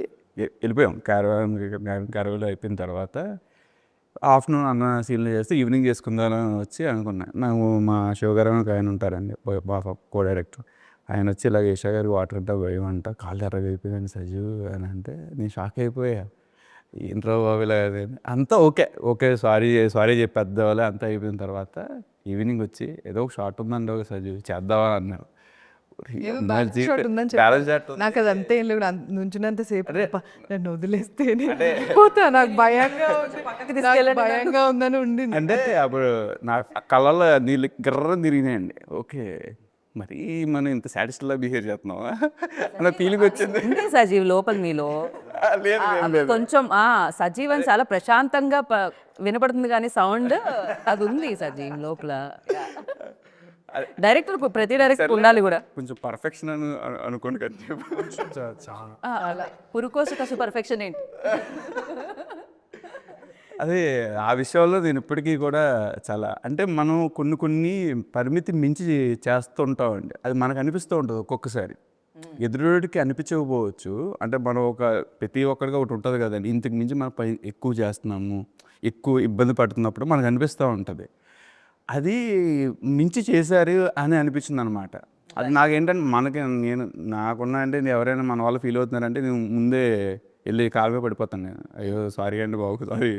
Speaker 3: వెళ్ళిపోయాం. క్యారవాన్లో అయిపోయిన తర్వాత ఆఫ్టర్నూన్ అన్న సీన్లు చేస్తే ఈవినింగ్ చేసుకుందామని వచ్చి అనుకున్నాను. నాకు మా శివగారు ఆయన ఉంటారండి, మా కో డైరెక్టర్. ఆయన వచ్చి ఇలాగ ఈషా గారికి వాటర్ అంతా భయం అంట, కాళ్ళు ఎర్రగా అయిపోయాను సజీవ్ అని అంటే నేను షాక్ అయిపోయా. ఏంట్రా బాబు ఇలా అంతా ఓకే సారీ చెప్పేద్దావాలి. అంతా అయిపోయిన తర్వాత ఈవినింగ్ వచ్చి ఏదో ఒక షార్ట్ ఉందండి ఒక సజీవ్ చేద్దామని అన్నారు.
Speaker 4: నాకు అది అంతే ఏం లేదు, నుంచినంత సేపు నన్ను వదిలేస్తే పోతా, నాకు భయంగా ఉందని ఉండి.
Speaker 3: అంటే అప్పుడు నా కళ్ళలో నీళ్ళు గిర్రని తిరిగినాయండి. ఓకే, మరి మనం ఇంత సాటిస్ఫైడ్గా బిహేవ్ చేస్తున్నావా అన్న ఫీలింగ్ వచ్చింది.
Speaker 1: సజీవ్ లోపల మీలో కొంచెం సజీవ్ అని చాలా ప్రశాంతంగా వినపడుతుంది, కానీ సౌండ్ అది ఉంది సజీవ్ లోపల. డైరెక్టర్ ప్రతి డైరెక్టర్ ఉండాలి కూడా
Speaker 3: కొంచెం పర్ఫెక్షన్ అనుకోండి కదా.
Speaker 1: పురుకోసు కసు పర్ఫెక్షన్ ఏంటి
Speaker 3: అదే ఆ విషయంలో నేను ఇప్పటికీ కూడా చాలా అంటే మనం కొన్ని పరిమితి మించి చేస్తుంటామండి. అది మనకు అనిపిస్తూ ఉంటుంది ఒక్కొక్కసారి, ఎదురుడికి అనిపించకపోవచ్చు. అంటే మనం ప్రతి ఒక్కరికి ఒకటి ఉంటుంది కదండి, ఇంతకు మించి మనం ఎక్కువ చేస్తున్నాము, ఎక్కువ ఇబ్బంది పడుతున్నప్పుడు మనకు అనిపిస్తూ ఉంటుంది. అది మించి చేశారు అని అనిపించింది అనమాట. అది నాకేంటంటే నాకున్నా అంటే ఎవరైనా మన వాళ్ళు ఫీల్ అవుతున్నారంటే నేను ముందే వెళ్ళి కాలుగా పడిపోతాను. నేను అయ్యో సారీ అండి బాబు, సారీ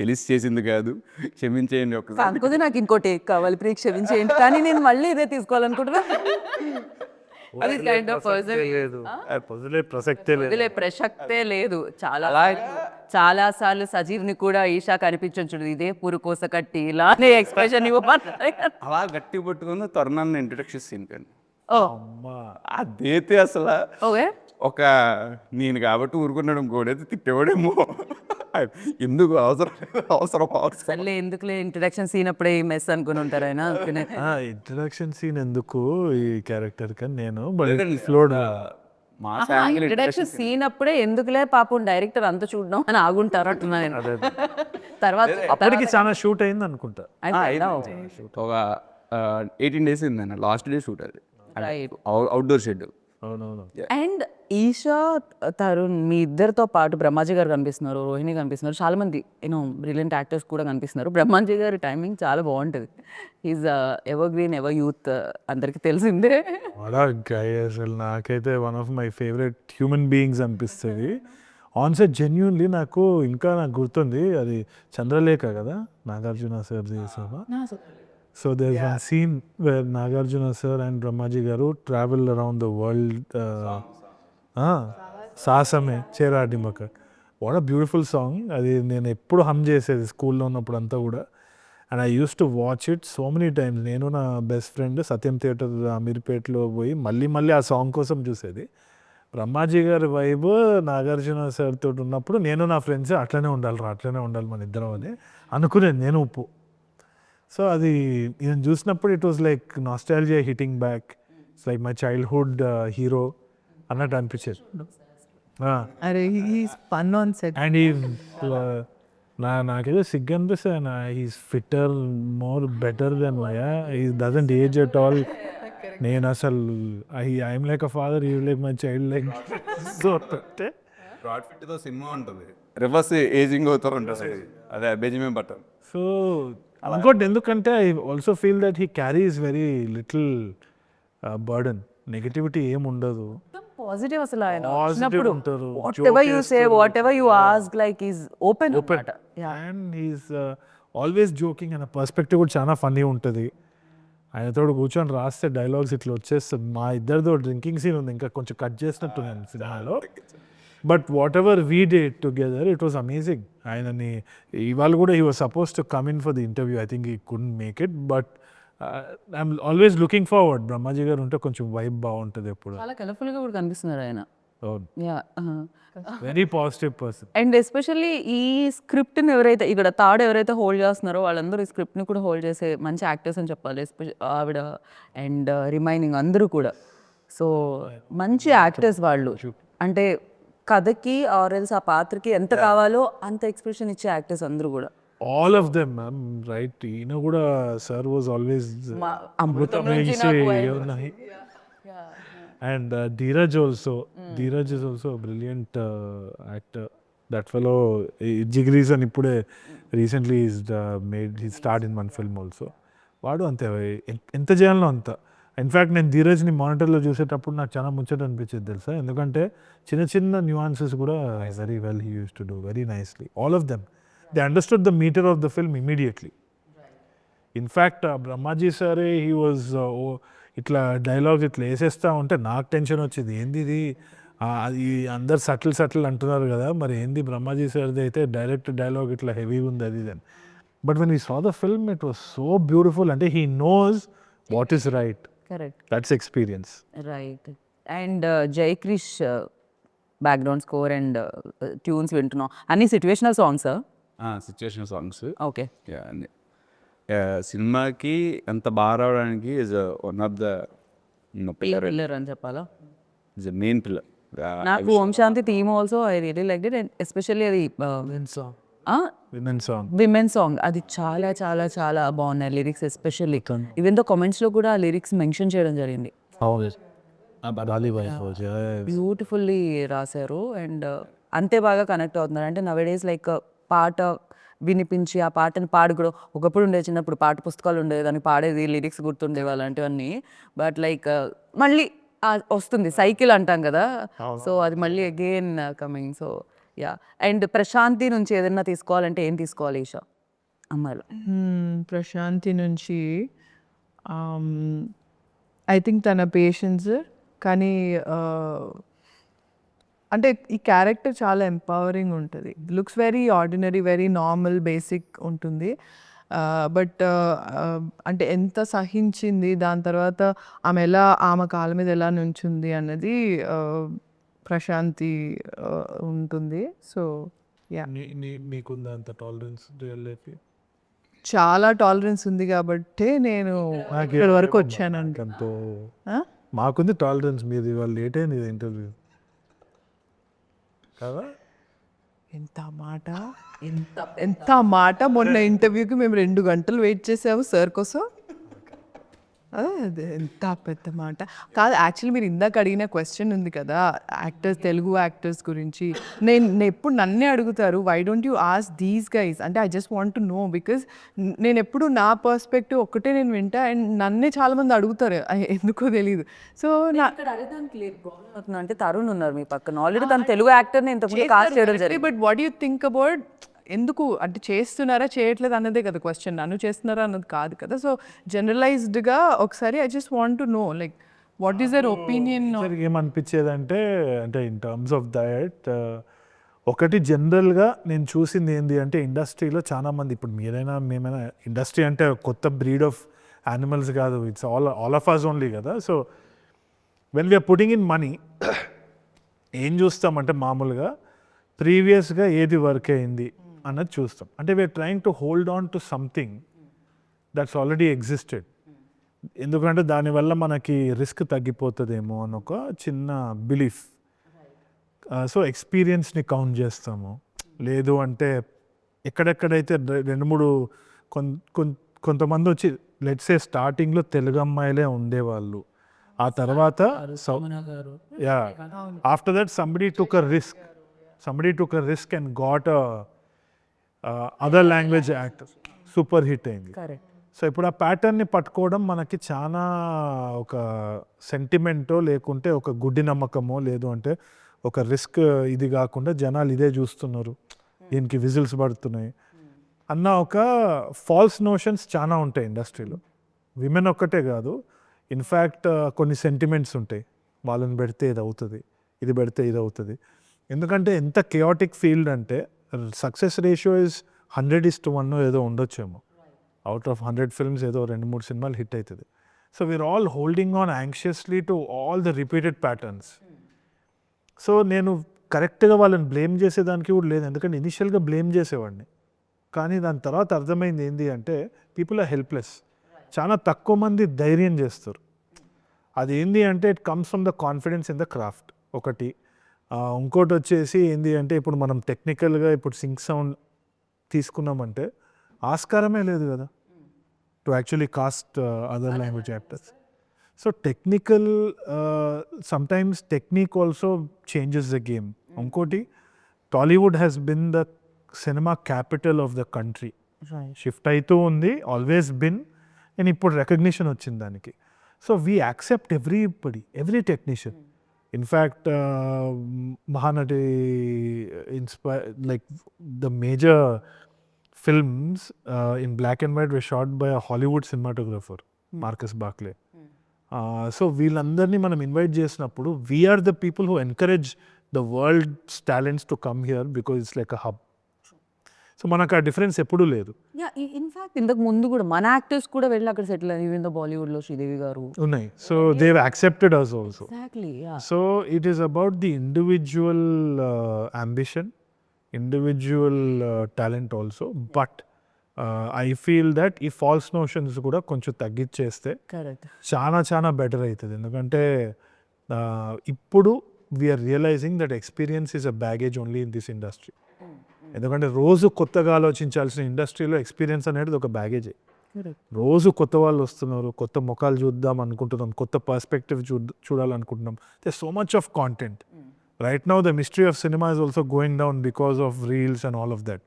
Speaker 3: తెలిసి చేసింది కాదు, క్షమించేయండి.
Speaker 1: కాకపోతే నాకు ఇంకోటి కావాలి, ప్లీజ్ క్షమించేయండి. కానీ నేను మళ్ళీ ఇదే తీసుకోవాలనుకుంటున్నా. కైండ్ ఆఫ్ పర్సన్
Speaker 2: లేదు వదిలే ప్రసక్తే లేదు.
Speaker 1: వదిలే ప్రసక్తే లేదు. చాలా సార్లు సజీవ్ని కూడా ఈషా కనిపించు ఇదే పురు కోస కట్టి ఇలానే ఎక్స్ప్రెషన్ ఇవ్వమని.
Speaker 3: అలా గట్టి పట్టుకున్న తరుణాన్ని ఇంట్రొడక్షన్ సీన్ కానీ
Speaker 1: ఓ
Speaker 3: అదైతే అసలు
Speaker 1: ఓకే
Speaker 3: ఒక నేను కాబట్టి ఊరుకున్నాడు ఇంకోడైతే తిట్టేవాడేమో. ఎందుకు అవసరం
Speaker 1: సర్లే ఎందుకులే ఇంట్రడక్షన్ సీన్ అప్పుడే మెస్ అనుకుని ఉంటారు ఆయన అనుకునే.
Speaker 2: ఇంట్రడక్షన్ సీన్ ఎందుకు ఈ క్యారెక్టర్ కానీ నేను ఫ్లోడ్
Speaker 3: మా
Speaker 1: ఇంట్రడక్షన్ సీన్ అప్పుడే ఎందుకులే పాపం డైరెక్టర్ అంత చూడడం అని ఆగుంటారు అంటున్నా నేను. తర్వాత
Speaker 2: అప్పటికి చాలా షూట్ అయింది అనుకుంటా.
Speaker 3: ఒక 18 days అయిందన్న లాస్ట్ డే షూట్ అది
Speaker 1: Right.
Speaker 3: Outdoor shed.
Speaker 2: అవునవును.
Speaker 1: అండ్ ఈషా తరుణ్ మీ ఇద్దరితో పాటు బ్రహ్మాజీ గారు కనిపిస్తున్నారు, రోహిణి కనిపిస్తున్నారు, చాలా మంది యూనో బ్రిలియంట్ యాక్టర్స్ కూడా కనిపిస్తున్నారు. బ్రహ్మాజీ గారి టైమింగ్ చాలా బాగుంటుంది. Is ever green ever youth అందరికీ తెలిసిందే.
Speaker 2: అలా గై అసలు నాకైతే one of my favourite human beings అనిపిస్తుంది. ఆన్ సెట్ జెన్యున్లీ నాకు గుర్తుంది అది చంద్రలేఖ కదా నాగార్జున సార్ చేసావా. So there's one scene where Nagarjuna sir and Brahmaji garu travel around the world. Saasame Cheradi Maka. What a beautiful song. అది నేను ఎప్పుడు హమ్ చేసేది స్కూల్లో ఉన్నప్పుడు అంతా కూడా. And I use to watch it so many times. నేను నా బెస్ట్ ఫ్రెండ్ సత్యం థియేటర్ అమీర్పేటలో పోయి మళ్ళీ ఆ సాంగ్ కోసం చూసేది. బ్రహ్మాజీ గారి వైబ్ నాగార్జున సార్ తోటి ఉన్నప్పుడు నేను నా ఫ్రెండ్స్ అట్లనే ఉండాలి మన ఇద్దరం అని అనుకునేది నేను ఉప్పు. సో అది నేను చూసినప్పుడు it was like nostalgia hitting back. It's like my childhood hero అన్నట్టు అనిపించేది.
Speaker 4: అరే he's fun on set.
Speaker 2: And నాకేదో సిగ్గు అనిపిస్తుంది. He's fitter more better than me. He doesn't age at all. నేను అసలు I'm like a father, you like my child like. So
Speaker 3: Brad ఫిట్తో సినిమా ఉంటుంది, రివర్స్ ఏజింగ్ అవుతూ ఉంటుంది. అదే బెంజమిన్ బట్టన్.
Speaker 2: సో ఇంకోటి ఎందుకంటే I also feel that he carries very little burden. Negativity ఏం ఉండదు.
Speaker 1: పాజిటివ్ అసలు ఆయన
Speaker 2: Positive
Speaker 1: వచ్చినప్పుడు
Speaker 2: ఉంటారు.
Speaker 1: whatever you say, whatever you ask, like he's open.
Speaker 2: And he's always joking అనే పర్స్పెక్టివ్ కూడా చాలా ఫన్నీ ఉంటుంది. ఆయనతో కూర్చొని రాస్తే డైలాగ్స్ ఇట్లా వచ్చేస్తుంది. మా ఇద్దరితో డ్రింకింగ్ సీన్ ఉంది, ఇంకా కొంచెం కట్ చేసినట్టున్నాను సినిమాలో. But whatever we did together it was amazing. ఆయనని ఇవాళ కూడా he was suppose to come in for the interview. I think he couldn't make it, but I'm always looking forward. Brahmaji గారు ఉంటే కొంచెం వైబ్ బాగుంటుంది ఎప్పుడు.
Speaker 1: చాలా కలర్ఫుల్ గా కూడా కనిపిస్తున్నారు ఆయన.
Speaker 2: Very positive person.
Speaker 1: And especially ఈ స్క్రిప్ట్ని ఎవరైతే ఇక్కడ ఎవరైతే హోల్డ్ చేస్తున్నారో వాళ్ళందరూ ఈ స్క్రిప్ట్ని కూడా హోల్డ్ చేసే మంచి యాక్టర్స్ అని చెప్పాలి. ఆవిడ అండ్ రిమైనింగ్ అందరూ కూడా. సో మంచి యాక్టర్స్ వాళ్ళు. అంటే కథకి ఆర్ఎల్స్ ఆ పాత్రకి ఎంత కావాలో అంత ఎక్స్ప్రెషన్ ఇచ్చే యాక్టర్స్ అందరూ కూడా.
Speaker 2: All of them ma'am right. ఈయన కూడా సార్ వాజ్ ఆల్వేస్
Speaker 1: అమృతం నుంచి నాకు
Speaker 2: and Dheeraj also. Dheeraj is also brilliant actor. That fellow Jigris అని ఇప్పుడే recently he start in one film also. వాడు అంతే ఎంత చేయాలో అంత. ఇన్ఫ్యాక్ట్ నేను ధీరజ్ని మానిటర్లో చూసేటప్పుడు నాకు చాలా ముచ్చట అనిపించేది తెలుసా. ఎందుకంటే చిన్న న్యూఆన్సెస్ కూడా very well he used to do very nicely. All of them they understood the meter of the film immediately. In fact Brahmaji సరే హీ వాజ్ ఇట్లా డైలాగ్స్ ఇట్లా వేసేస్తూ ఉంటే నాకు టెన్షన్ వచ్చింది. ఏంది ఇది అది అందరు సటిల్ అంటున్నారు కదా, మరి ఏంది బ్రహ్మాజీ సార్ది అయితే డైరెక్ట్ డైలాగ్ ఇట్లా హెవీగా ఉంది అది అని. But when we saw the film it was so beautiful. అంటే he knows what is right.
Speaker 1: Correct.
Speaker 2: That's experience.
Speaker 1: Right. And Jayakrish background score and tunes వింటున్నాం. అన్ని situational songs.
Speaker 3: Situation songs.
Speaker 1: Okay.
Speaker 3: సినిమాకి ఎంత బాగా రావడానికి is one of the
Speaker 1: pillar అని చెప్పాలా.
Speaker 3: Is main pillar.
Speaker 1: నాకు Om Shanti theme also I really like it. And especially అది విమెన్ సాంగ్ అది చాలా చాలా చాలా బాగున్నాయి లిరిక్స్. ఎస్పెషల్లీ ఈవెన్ దో కామెంట్స్లో కూడా ఆ లిరిక్స్ మెన్షన్ చేయడం జరిగింది. బ్యూటిఫుల్లీ రాశారు అండ్ అంతే బాగా కనెక్ట్ అవుతున్నారు. అంటే నవేడేస్ లైక్ పాట వినిపించి ఆ పాటను పాడు కూడా ఒకప్పుడు ఉండే చిన్నప్పుడు పాట పుస్తకాలు ఉండేది, దానికి పాడేది లిరిక్స్ గుర్తుండేవి అలాంటివన్నీ. బట్ లైక్ మళ్ళీ వస్తుంది సైకిల్ అంటాం కదా, సో అది మళ్ళీ again coming. So yeah. And Prashanthi నుంచి ఏదైనా తీసుకోవాలంటే ఏం తీసుకోవాలి ఈషా అమ్మాయిలు?
Speaker 4: ప్రశాంతి నుంచి ఐ థింక్ తన పేషెన్స్ కానీ అంటే ఈ క్యారెక్టర్ చాలా ఎంపవరింగ్ ఉంటుంది. Looks very ordinary, very normal, basic ఉంటుంది. బట్ అంటే ఎంత సహించింది, దాని తర్వాత ఆమె కాళ్ళ మీద ఎలా నుంచుంది అన్నది ప్రశాంతి ఉంటుంది. సో యా,
Speaker 2: మీకుందా అంత టాలరెన్స్ రియల్ లైఫ్?
Speaker 4: చాలా టాలరెన్స్ ఉంది కాబట్టి నేను ఇక్కడ వరకు వచ్చానండి.
Speaker 2: ఎంతో
Speaker 4: ఆ?
Speaker 2: మాకుంది టాలరెన్స్. మీది ఇవాళ లేట్ అయింది ఇది ఇంటర్వ్యూ కదా.
Speaker 4: ఎంత మాట మొన్న ఇంటర్వ్యూకి మేము 2 గంటలు వెయిట్ చేసాము సార్ కోసం. అదే ఎంత పెద్ద మాట కాదు. యాక్చువల్లీ మీరు ఇందాక అడిగిన క్వశ్చన్ ఉంది కదా, తెలుగు యాక్టర్స్ గురించి. నేను ఎప్పుడు నన్నే అడుగుతారు, why don't you ask these guys అంటే I just want to know, because నేను ఎప్పుడు నా పర్స్పెక్టివ్ ఒక్కటే నేను వింటా, అండ్ నన్నే చాలా మంది అడుగుతారు, ఎందుకో తెలీదు. సో
Speaker 1: అంటే తరుణ్ ఉన్నారు మీ పక్కన, ఆల్రెడీ తను తెలుగు యాక్టర్ని ఇంతకుముందు కాస్ట్ చేయడం జరిగింది.
Speaker 4: But what you think about, ఎందుకు అంటే చేస్తున్నారా చేయట్లేదు అన్నదే కదా క్వశ్చన్, నన్ను చేస్తున్నారా అన్నది కాదు కదా. సో జనరలైజ్డ్గా ఒకసారి I just want to know like what is their opinion.
Speaker 2: ఏమనిపించేదంటే అంటే ఇన్ టర్మ్స్ ఆఫ్ దట్ ఒకటి జనరల్గా నేను చూసింది ఏంటి అంటే ఇండస్ట్రీలో చాలామంది, ఇప్పుడు మీరైనా మేమైనా, ఇండస్ట్రీ అంటే కొత్త బ్రీడ్ ఆఫ్ యానిమల్స్ కాదు, it's all of us only కదా. So when we're putting in money ఏం చూస్తామంటే మామూలుగా ప్రీవియస్గా ఏది వర్క్ అయింది అన్నది చూస్తాం. అంటే we are trying to hold on to something that's already existed. ఎందుకంటే దానివల్ల మనకి రిస్క్ తగ్గిపోతుందేమో అని ఒక చిన్న బిలీఫ్. సో ఎక్స్పీరియన్స్ని కౌంట్ చేస్తాము. లేదు అంటే ఎక్కడెక్కడైతే 2-3 కొంతమంది వచ్చి లెట్స్ సే స్టార్టింగ్లో తెలుగు అమ్మాయిలే ఉండేవాళ్ళు, ఆ తర్వాత yeah after that somebody took a risk and got a other language actor, super hit అయింది. సో ఇప్పుడు ఆ ప్యాటర్న్ని పట్టుకోవడం మనకి చాలా ఒక సెంటిమెంటో లేకుంటే ఒక గుడ్డి నమ్మకమో, లేదు అంటే ఒక రిస్క్ ఇది కాకుండా జనాలు ఇదే చూస్తున్నారు, దీనికి విజిల్స్ పడుతున్నాయి అన్న ఒక ఫాల్స్ నోషన్స్ చాలా ఉంటాయి ఇండస్ట్రీలో. విమెన్ ఒక్కటే కాదు, ఇన్ఫ్యాక్ట్ కొన్ని సెంటిమెంట్స్ ఉంటాయి, వాళ్ళని పెడితే ఇది అవుతుంది, ఇది పెడితే ఇది అవుతుంది. ఎందుకంటే ఎంత కెయాటిక్ ఫీల్డ్ అంటే సక్సెస్ రేషియో ఇస్ 100:1 ఏదో ఉండొచ్చేమో. అవుట్ ఆఫ్ 100 ఫిల్మ్స్ ఏదో 2-3 సినిమాలు హిట్ అవుతుంది. So we're all holding on anxiously to all the repeated patterns. So నేను కరెక్ట్గా వాళ్ళని బ్లేమ్ చేసేదానికి కూడా లేదు, ఎందుకంటే ఇనిషియల్గా బ్లేమ్ చేసేవాడిని. కానీ దాని తర్వాత అర్థమైంది ఏంటి అంటే పీపుల్ ఆర్ హెల్ప్లెస్. చాలా తక్కువ మంది ధైర్యం చేస్తారు. అది ఏంటి అంటే it comes from the confidence in the craft ఒకటి. ఇంకోటి వచ్చేసి ఏంటి అంటే ఇప్పుడు మనం టెక్నికల్గా ఇప్పుడు సింక్ సౌండ్ తీసుకున్నామంటే ఆస్కారమే లేదు కదా to actually cast other language actors. So technical sometimes technique also changes the game. ఇంకోటి Tollywood has been the cinema capital of the country. Shift అవుతూ ఉంది, ఆల్వేస్ బిన్, అండ్ ఇప్పుడు రికగ్నిషన్ వచ్చింది దానికి. So we accept every technician. In fact Mahanati like the major films in black and white were shot by a Hollywood cinematographer, Marcus Barclay. So వీళ్ళందరినీ మనం invite చేసినప్పుడు we are the people who encourage the world's talents to come here because it's like a hub. So మనకు ఆ difference ఎప్పుడూ లేదు.
Speaker 1: In fact ఇంతకు ముందు కూడా మన యాక్టర్స్ కూడా వెళ్ళి అక్కడ సెటిల్ అయ్యి, ఈవెన్ ద బాలీవుడ్లో శ్రీదేవి గారు
Speaker 2: ఉన్నాయి. So they have accepted us also.
Speaker 1: Exactly.
Speaker 2: So it is about the individual ambition, individual talent also. But I feel that ఈ ఫాల్స్ నోషన్స్ కూడా కొంచెం తగ్గించేస్తే
Speaker 1: కరెక్ట్
Speaker 2: చాలా బెటర్ అవుతుంది. ఎందుకంటే ఇప్పుడు we are realising that experience is a baggage only in this industry. ఎందుకంటే రోజు కొత్తగా ఆలోచించాల్సిన ఇండస్ట్రీలో ఎక్స్పీరియన్స్ అనేది ఒక బ్యాగేజే. రోజు కొత్త వాళ్ళు వస్తున్నారు, కొత్త ముఖాలు చూద్దాం అనుకుంటున్నాం, కొత్త పర్స్పెక్టివ్ చూడాలనుకుంటున్నాం. They so much of content. Right now the mystery of cinema is also going down because of reels and all of that.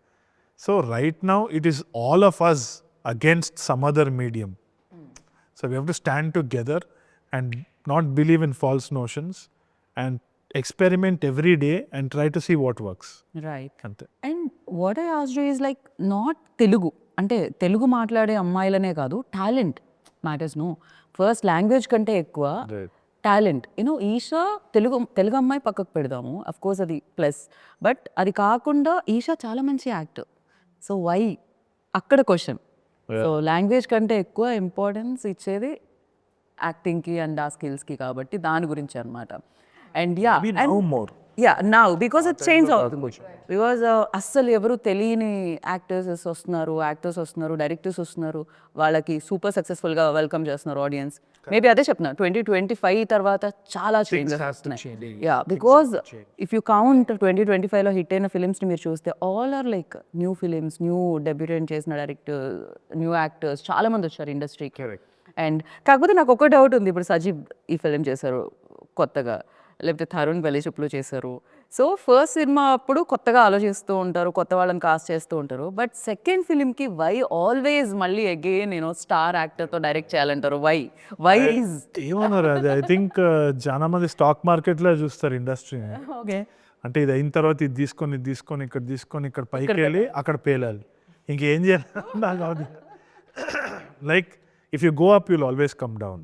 Speaker 2: So right now it is all of us against some other medium. So we have to stand together and not believe in false notions and experiment every day and try to see what works.
Speaker 1: Right.
Speaker 2: అంతే.
Speaker 1: And what I asked is like not Telugu అంటే తెలుగు మాట్లాడే అమ్మాయిలనే కాదు, talent matters. No, first language కంటే ఎక్కువ talent Eesha Telugu అమ్మాయి పక్కకు పెడదాము అఫ్ కోర్స్ అది ప్లస్, బట్ అది కాకుండా ఈషా చాలా మంచి యాక్టర్. సో వై అక్కడ క్వశ్చన్. సో లాంగ్వేజ్ కంటే ఎక్కువ ఇంపార్టెన్స్ ఇచ్చేది యాక్టింగ్కి అండ్ ఆ స్కిల్స్కి, కాబట్టి దాని గురించి అనమాట. And now because it change అవుతుంది, బికాజ్ అస్సలు ఎవరు తెలియని యాక్టర్స్ వస్తున్నారు, డైరెక్టర్స్ వస్తున్నారు, వాళ్ళకి సూపర్ సక్సెస్ఫుల్గా వెల్కమ్ చేస్తున్నారు ఆడియన్స్. మేబీ అదే చెప్తున్నా 2025 తర్వాత చాలా చేంజెస్ వస్తున్నాయి. Yeah, because if you count 2025లో హిట్ అయిన ఫిలిమ్స్ని మీరు చూస్తే all are like new films, new debutant చేసిన డైరెక్టర్, న్యూ యాక్టర్స్ చాలా మంది వచ్చారు ఇండస్ట్రీకి. అండ్ కాకపోతే నాకు ఒక డౌట్ ఉంది, ఇప్పుడు సజీవ్ ఈ ఫిలిం చేశారు కొత్తగా, లేకపోతే తరుణ్ పెళ్లి చూపులు చేశారు. సో ఫస్ట్ సినిమా అప్పుడు కొత్తగా ఆలోచిస్తూ ఉంటారు, కొత్త వాళ్ళని కాస్ట్ చేస్తూ ఉంటారు, బట్ సెకండ్ ఫిలింకి వై ఆల్వేస్ మళ్ళీ అగైన్ స్టార్ యాక్టర్తో డైరెక్ట్ చేయాలంటారు? వై ఈజ్
Speaker 2: ఏమన్నారు అది? ఐ థింక్ చాలా మంది స్టాక్ మార్కెట్లో చూస్తారు ఇండస్ట్రీని.
Speaker 1: ఓకే.
Speaker 2: అంటే ఇది అయిన తర్వాత ఇది తీసుకొని ఇక్కడ పైకి వెళ్ళి అక్కడ పేలాలి, ఇంకేం చేయాలి నాకు అది. Like if you go up you'll always come down.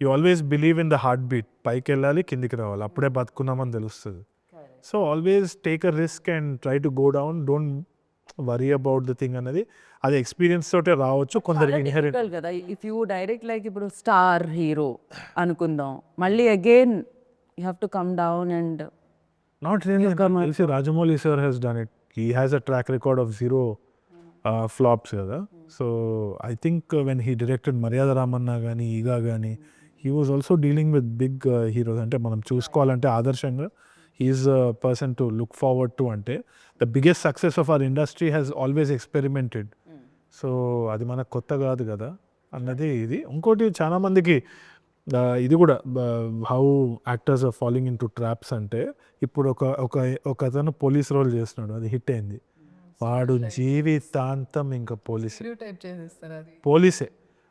Speaker 2: You always believe in the heart beat, పైకి వెళ్ళాలి కిందికి రావాలి, అప్పుడే బతుకున్నామని తెలుస్తుంది. So always take a risk and try to go down, don't worry about the thing అనేది. అది experience తోటే రావచ్చు కొందరికి ఇన్హెరిట్
Speaker 1: కదా. ఇఫ్ యూ డైరెక్ట్ లైక్ ఇప్పుడు స్టార్ హీరో అనుకుందాం, మళ్ళీ again you have to come down and
Speaker 2: not really. తెలిసి Rajamouli sir has done it. He has a track record of 0 flops కదా. So I think when he directed Maryada Ramanna కానీ ఈగా కానీ, he was also dealing with big heroes. అంటే మనం చూసుకోవాలంటే ఆదర్శంగా he's a person to look forward to. అంటే the biggest success of our industry has always experimented. So అది మనకు కొత్త కాదు కదా అన్నది ఇది. ఇంకోటి చాలా మందికి ఇది కూడా how actors are following in to traps అంటే, ఇప్పుడు ఒక అతను పోలీస్ రోల్ చేస్తున్నాడు, అది హిట్ అయింది, వాడు జీవితాంతం ఇంకా పోలీసే.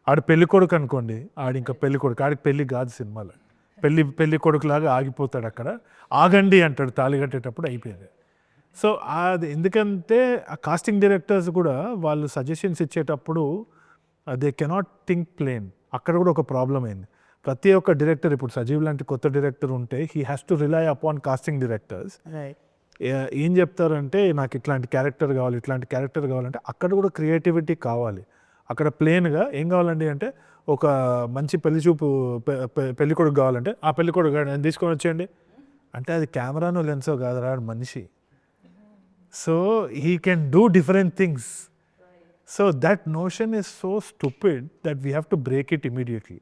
Speaker 2: ఆడు పెళ్లి కొడుకు అనుకోండి, ఇంకా పెళ్లి కొడుకు, ఆడికి పెళ్లి కాదు సినిమాలో, పెళ్లి కొడుకులాగా ఆగిపోతాడు అక్కడ. ఆగండి అంటాడు తాళి కట్టేటప్పుడు, అయిపోయింది. సో అది ఎందుకంటే ఆ కాస్టింగ్ డైరెక్టర్స్ కూడా వాళ్ళు సజెషన్స్ ఇచ్చేటప్పుడు దే కెనాట్ థింక్ ప్లేన్. అక్కడ కూడా ఒక ప్రాబ్లం అయింది. ప్రతి ఒక్క డైరెక్టర్, ఇప్పుడు సజీవ్ లాంటి కొత్త డైరెక్టర్ ఉంటే he has to rely upon casting directors. ఏం చెప్తారంటే నాకు ఇట్లాంటి క్యారెక్టర్ కావాలంటే అక్కడ కూడా క్రియేటివిటీ కావాలి. అక్కడ ప్లేన్గా ఏం కావాలండి అంటే, ఒక మంచి పెళ్లి కొడుకు కావాలంటే ఆ పెళ్లి కొడుకు నేను తీసుకొని వచ్చేయండి అంటే, అది కెమెరానో లెన్సో కాదు, రాడు మనిషి. So he can do different things. So that notion is so stupid that we have to break it immediately.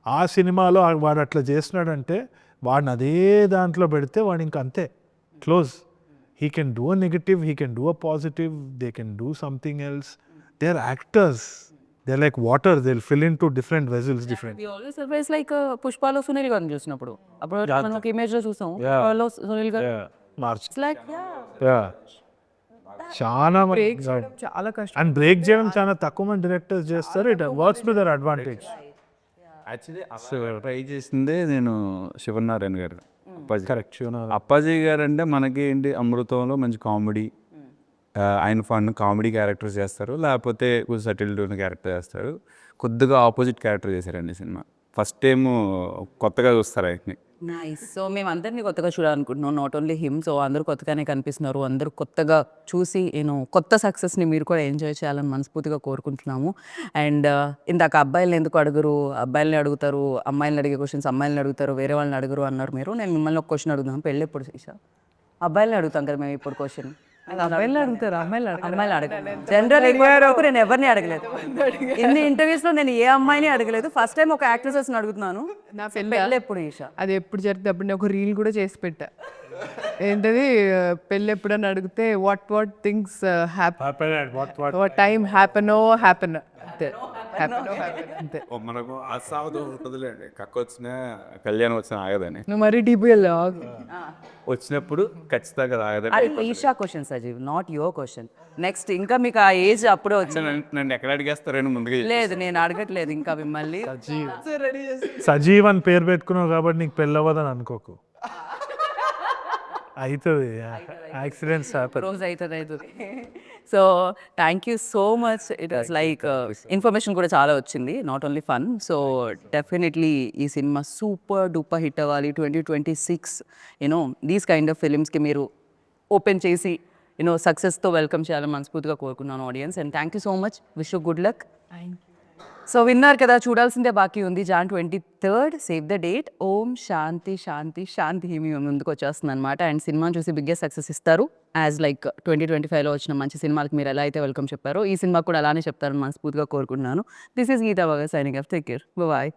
Speaker 2: ఆ సినిమాలో వాడు అట్లా చేస్తున్నాడంటే వాడిని అదే దాంట్లో పెడితే వాడు ఇంక అంతే, close. He can do a negative, he can do a positive, they can do something else. They're actors. They're like water, they'll fill into different vessels, different.
Speaker 1: We always surprise like పుష్పాలో సునీల్ గారిని చూసినప్పుడు, అప్పుడు మనం ఒక image లో చూసాం పుష్పాలో సునీల్ గారు.
Speaker 2: March.
Speaker 1: It's like
Speaker 2: Yeah. చాలా
Speaker 4: చాలా కష్టం.
Speaker 2: అండ్ బ్రేక్ చేయడం చాలా తక్కువ మంది డైరెక్టర్స్ చేస్తారు. It works to their advantage.
Speaker 3: Actually అసలు ట్రై చేసిందే నేను శివనారాయణ గారు, అప్పాజీ. కరెక్ట్. అప్పాజీ గారు అంటే మనకి ఏంటి, అమృతంలో మంచి కామెడీ, ఆయన ఫన్ కామెడీ క్యారెక్టర్స్ చేస్తారు, లేకపోతే కొంచెం సటిల్ ఉన్న క్యారెక్టర్ చేస్తారు. కొద్దిగా ఆపోజిట్ క్యారెక్టర్ చేశారండి సినిమా. ఫస్ట్ టైం కొత్తగా చూస్తారు ఆయన్ని.
Speaker 1: నైస్. సో మేము అందరినీ కొత్తగా చూడాలనుకుంటున్నాం, నాట్ ఓన్లీ హిమ్. సో అందరూ కొత్తగానే కనిపిస్తున్నారు, అందరూ కొత్తగా చూసి కొత్త సక్సెస్ని మీరు కూడా ఎంజాయ్ చేయాలని మనస్ఫూర్తిగా కోరుకుంటున్నాము. అండ్ ఇందాక అబ్బాయిలను ఎందుకు అడుగురు, అబ్బాయిలని అడుగుతారు, అమ్మాయిలను అడిగే క్వశ్చన్స్ అమ్మాయిలను అడుగుతారు, వేరే వాళ్ళని అడుగురు అన్నారు మీరు. నేను మిమ్మల్ని ఒక క్వశ్చన్ అడుగుతాను, పెళ్ళి ఎప్పుడు చేసా? అబ్బాయిలని అడుగుతాం కదా మేము ఇప్పుడు క్వశ్చన్.
Speaker 4: అమ్మాయిలు అడుగుతారు, అమ్మాయిలు
Speaker 1: అడగలేదు. జనరల్ నేను ఎవరిని అడగలేదు, ఎన్ని ఇంటర్వ్యూస్ లో నేను ఏ అమ్మాయిని అడగలేదు. ఫస్ట్ టైం ఒక యాక్ట్రెసెస్ అడుగుతున్నాను,
Speaker 4: నా
Speaker 1: పెళ్ళి ఎప్పుడు ఈషా?
Speaker 4: అది ఎప్పుడు జరిగితే అప్పుడు నేను ఒక రీల్ కూడా చేసి పెట్టా. ఏంటది, పెళ్ళి ఎప్పుడని అడిగితే వాట్ థింగ్స్ వాట్ టైం హ్యాపెనో హ్యాపెన్ అంతే. అంతే.
Speaker 3: మనకు అసావధం ఉంటుందిలేండి, కక్క వచ్చిన కళ్యాణం వచ్చిన ఆగదని.
Speaker 4: నువ్వు మరీ డీప్ వెళ్ళావు.
Speaker 3: వచ్చినప్పుడు ఖచ్చితంగా ఆగదని.
Speaker 1: Eesha question Sajeev, not your question. Next ఇంకా మీకు ఆ ఏజ్ అప్పుడే వచ్చింది.
Speaker 3: నన్ను ఎక్కడ అడిగేస్తారని ముందుగా
Speaker 1: లేదు, నేను అడగట్లేదు ఇంకా మిమ్మల్ని.
Speaker 2: సజీవ్ అని పేరు పెట్టుకున్నావు కాబట్టి నీకు పెళ్ళవదని అనుకోకు, అవుతుంది. యాక్సిడెంట్స్
Speaker 1: రోజు అవుతుంది. So thank you so much. It was like information కూడా చాలా వచ్చింది, not only fun. So definitely ఈ సినిమా సూపర్ డూపర్ హిట్ అవ్వాలి 2026. యూనో దీస్ కైండ్ ఆఫ్ ఫిలిమ్స్కి మీరు ఓపెన్ చేసి సక్సెస్తో వెల్కమ్ చేయాలని మనస్ఫూర్తిగా కోరుకున్నాను audience. And thank you so much. Wish you good luck. So విన్నారు కదా, చూడాల్సిందే బాకీ ఉంది. Jan 23rd, save the date. Om Shanti Shanti Shanti మీ ముందుకు వచ్చేస్తుంది అనమాట. అండ్ సినిమాని చూసి బిగ్గెస్ట్ సక్సెస్ ఇస్తారు. యాజ్ లైక్ 2025లో వచ్చిన మంచి సినిమాలకు మీరు ఎలా అయితే వెల్కమ్ చెప్పారో, ఈ సినిమా కూడా అలానే చెప్తారని మనస్ఫూర్తిగా కోరుకుంటున్నాను. దిస్ ఈస్ గీతా బాగా signing off. Take care. Bye.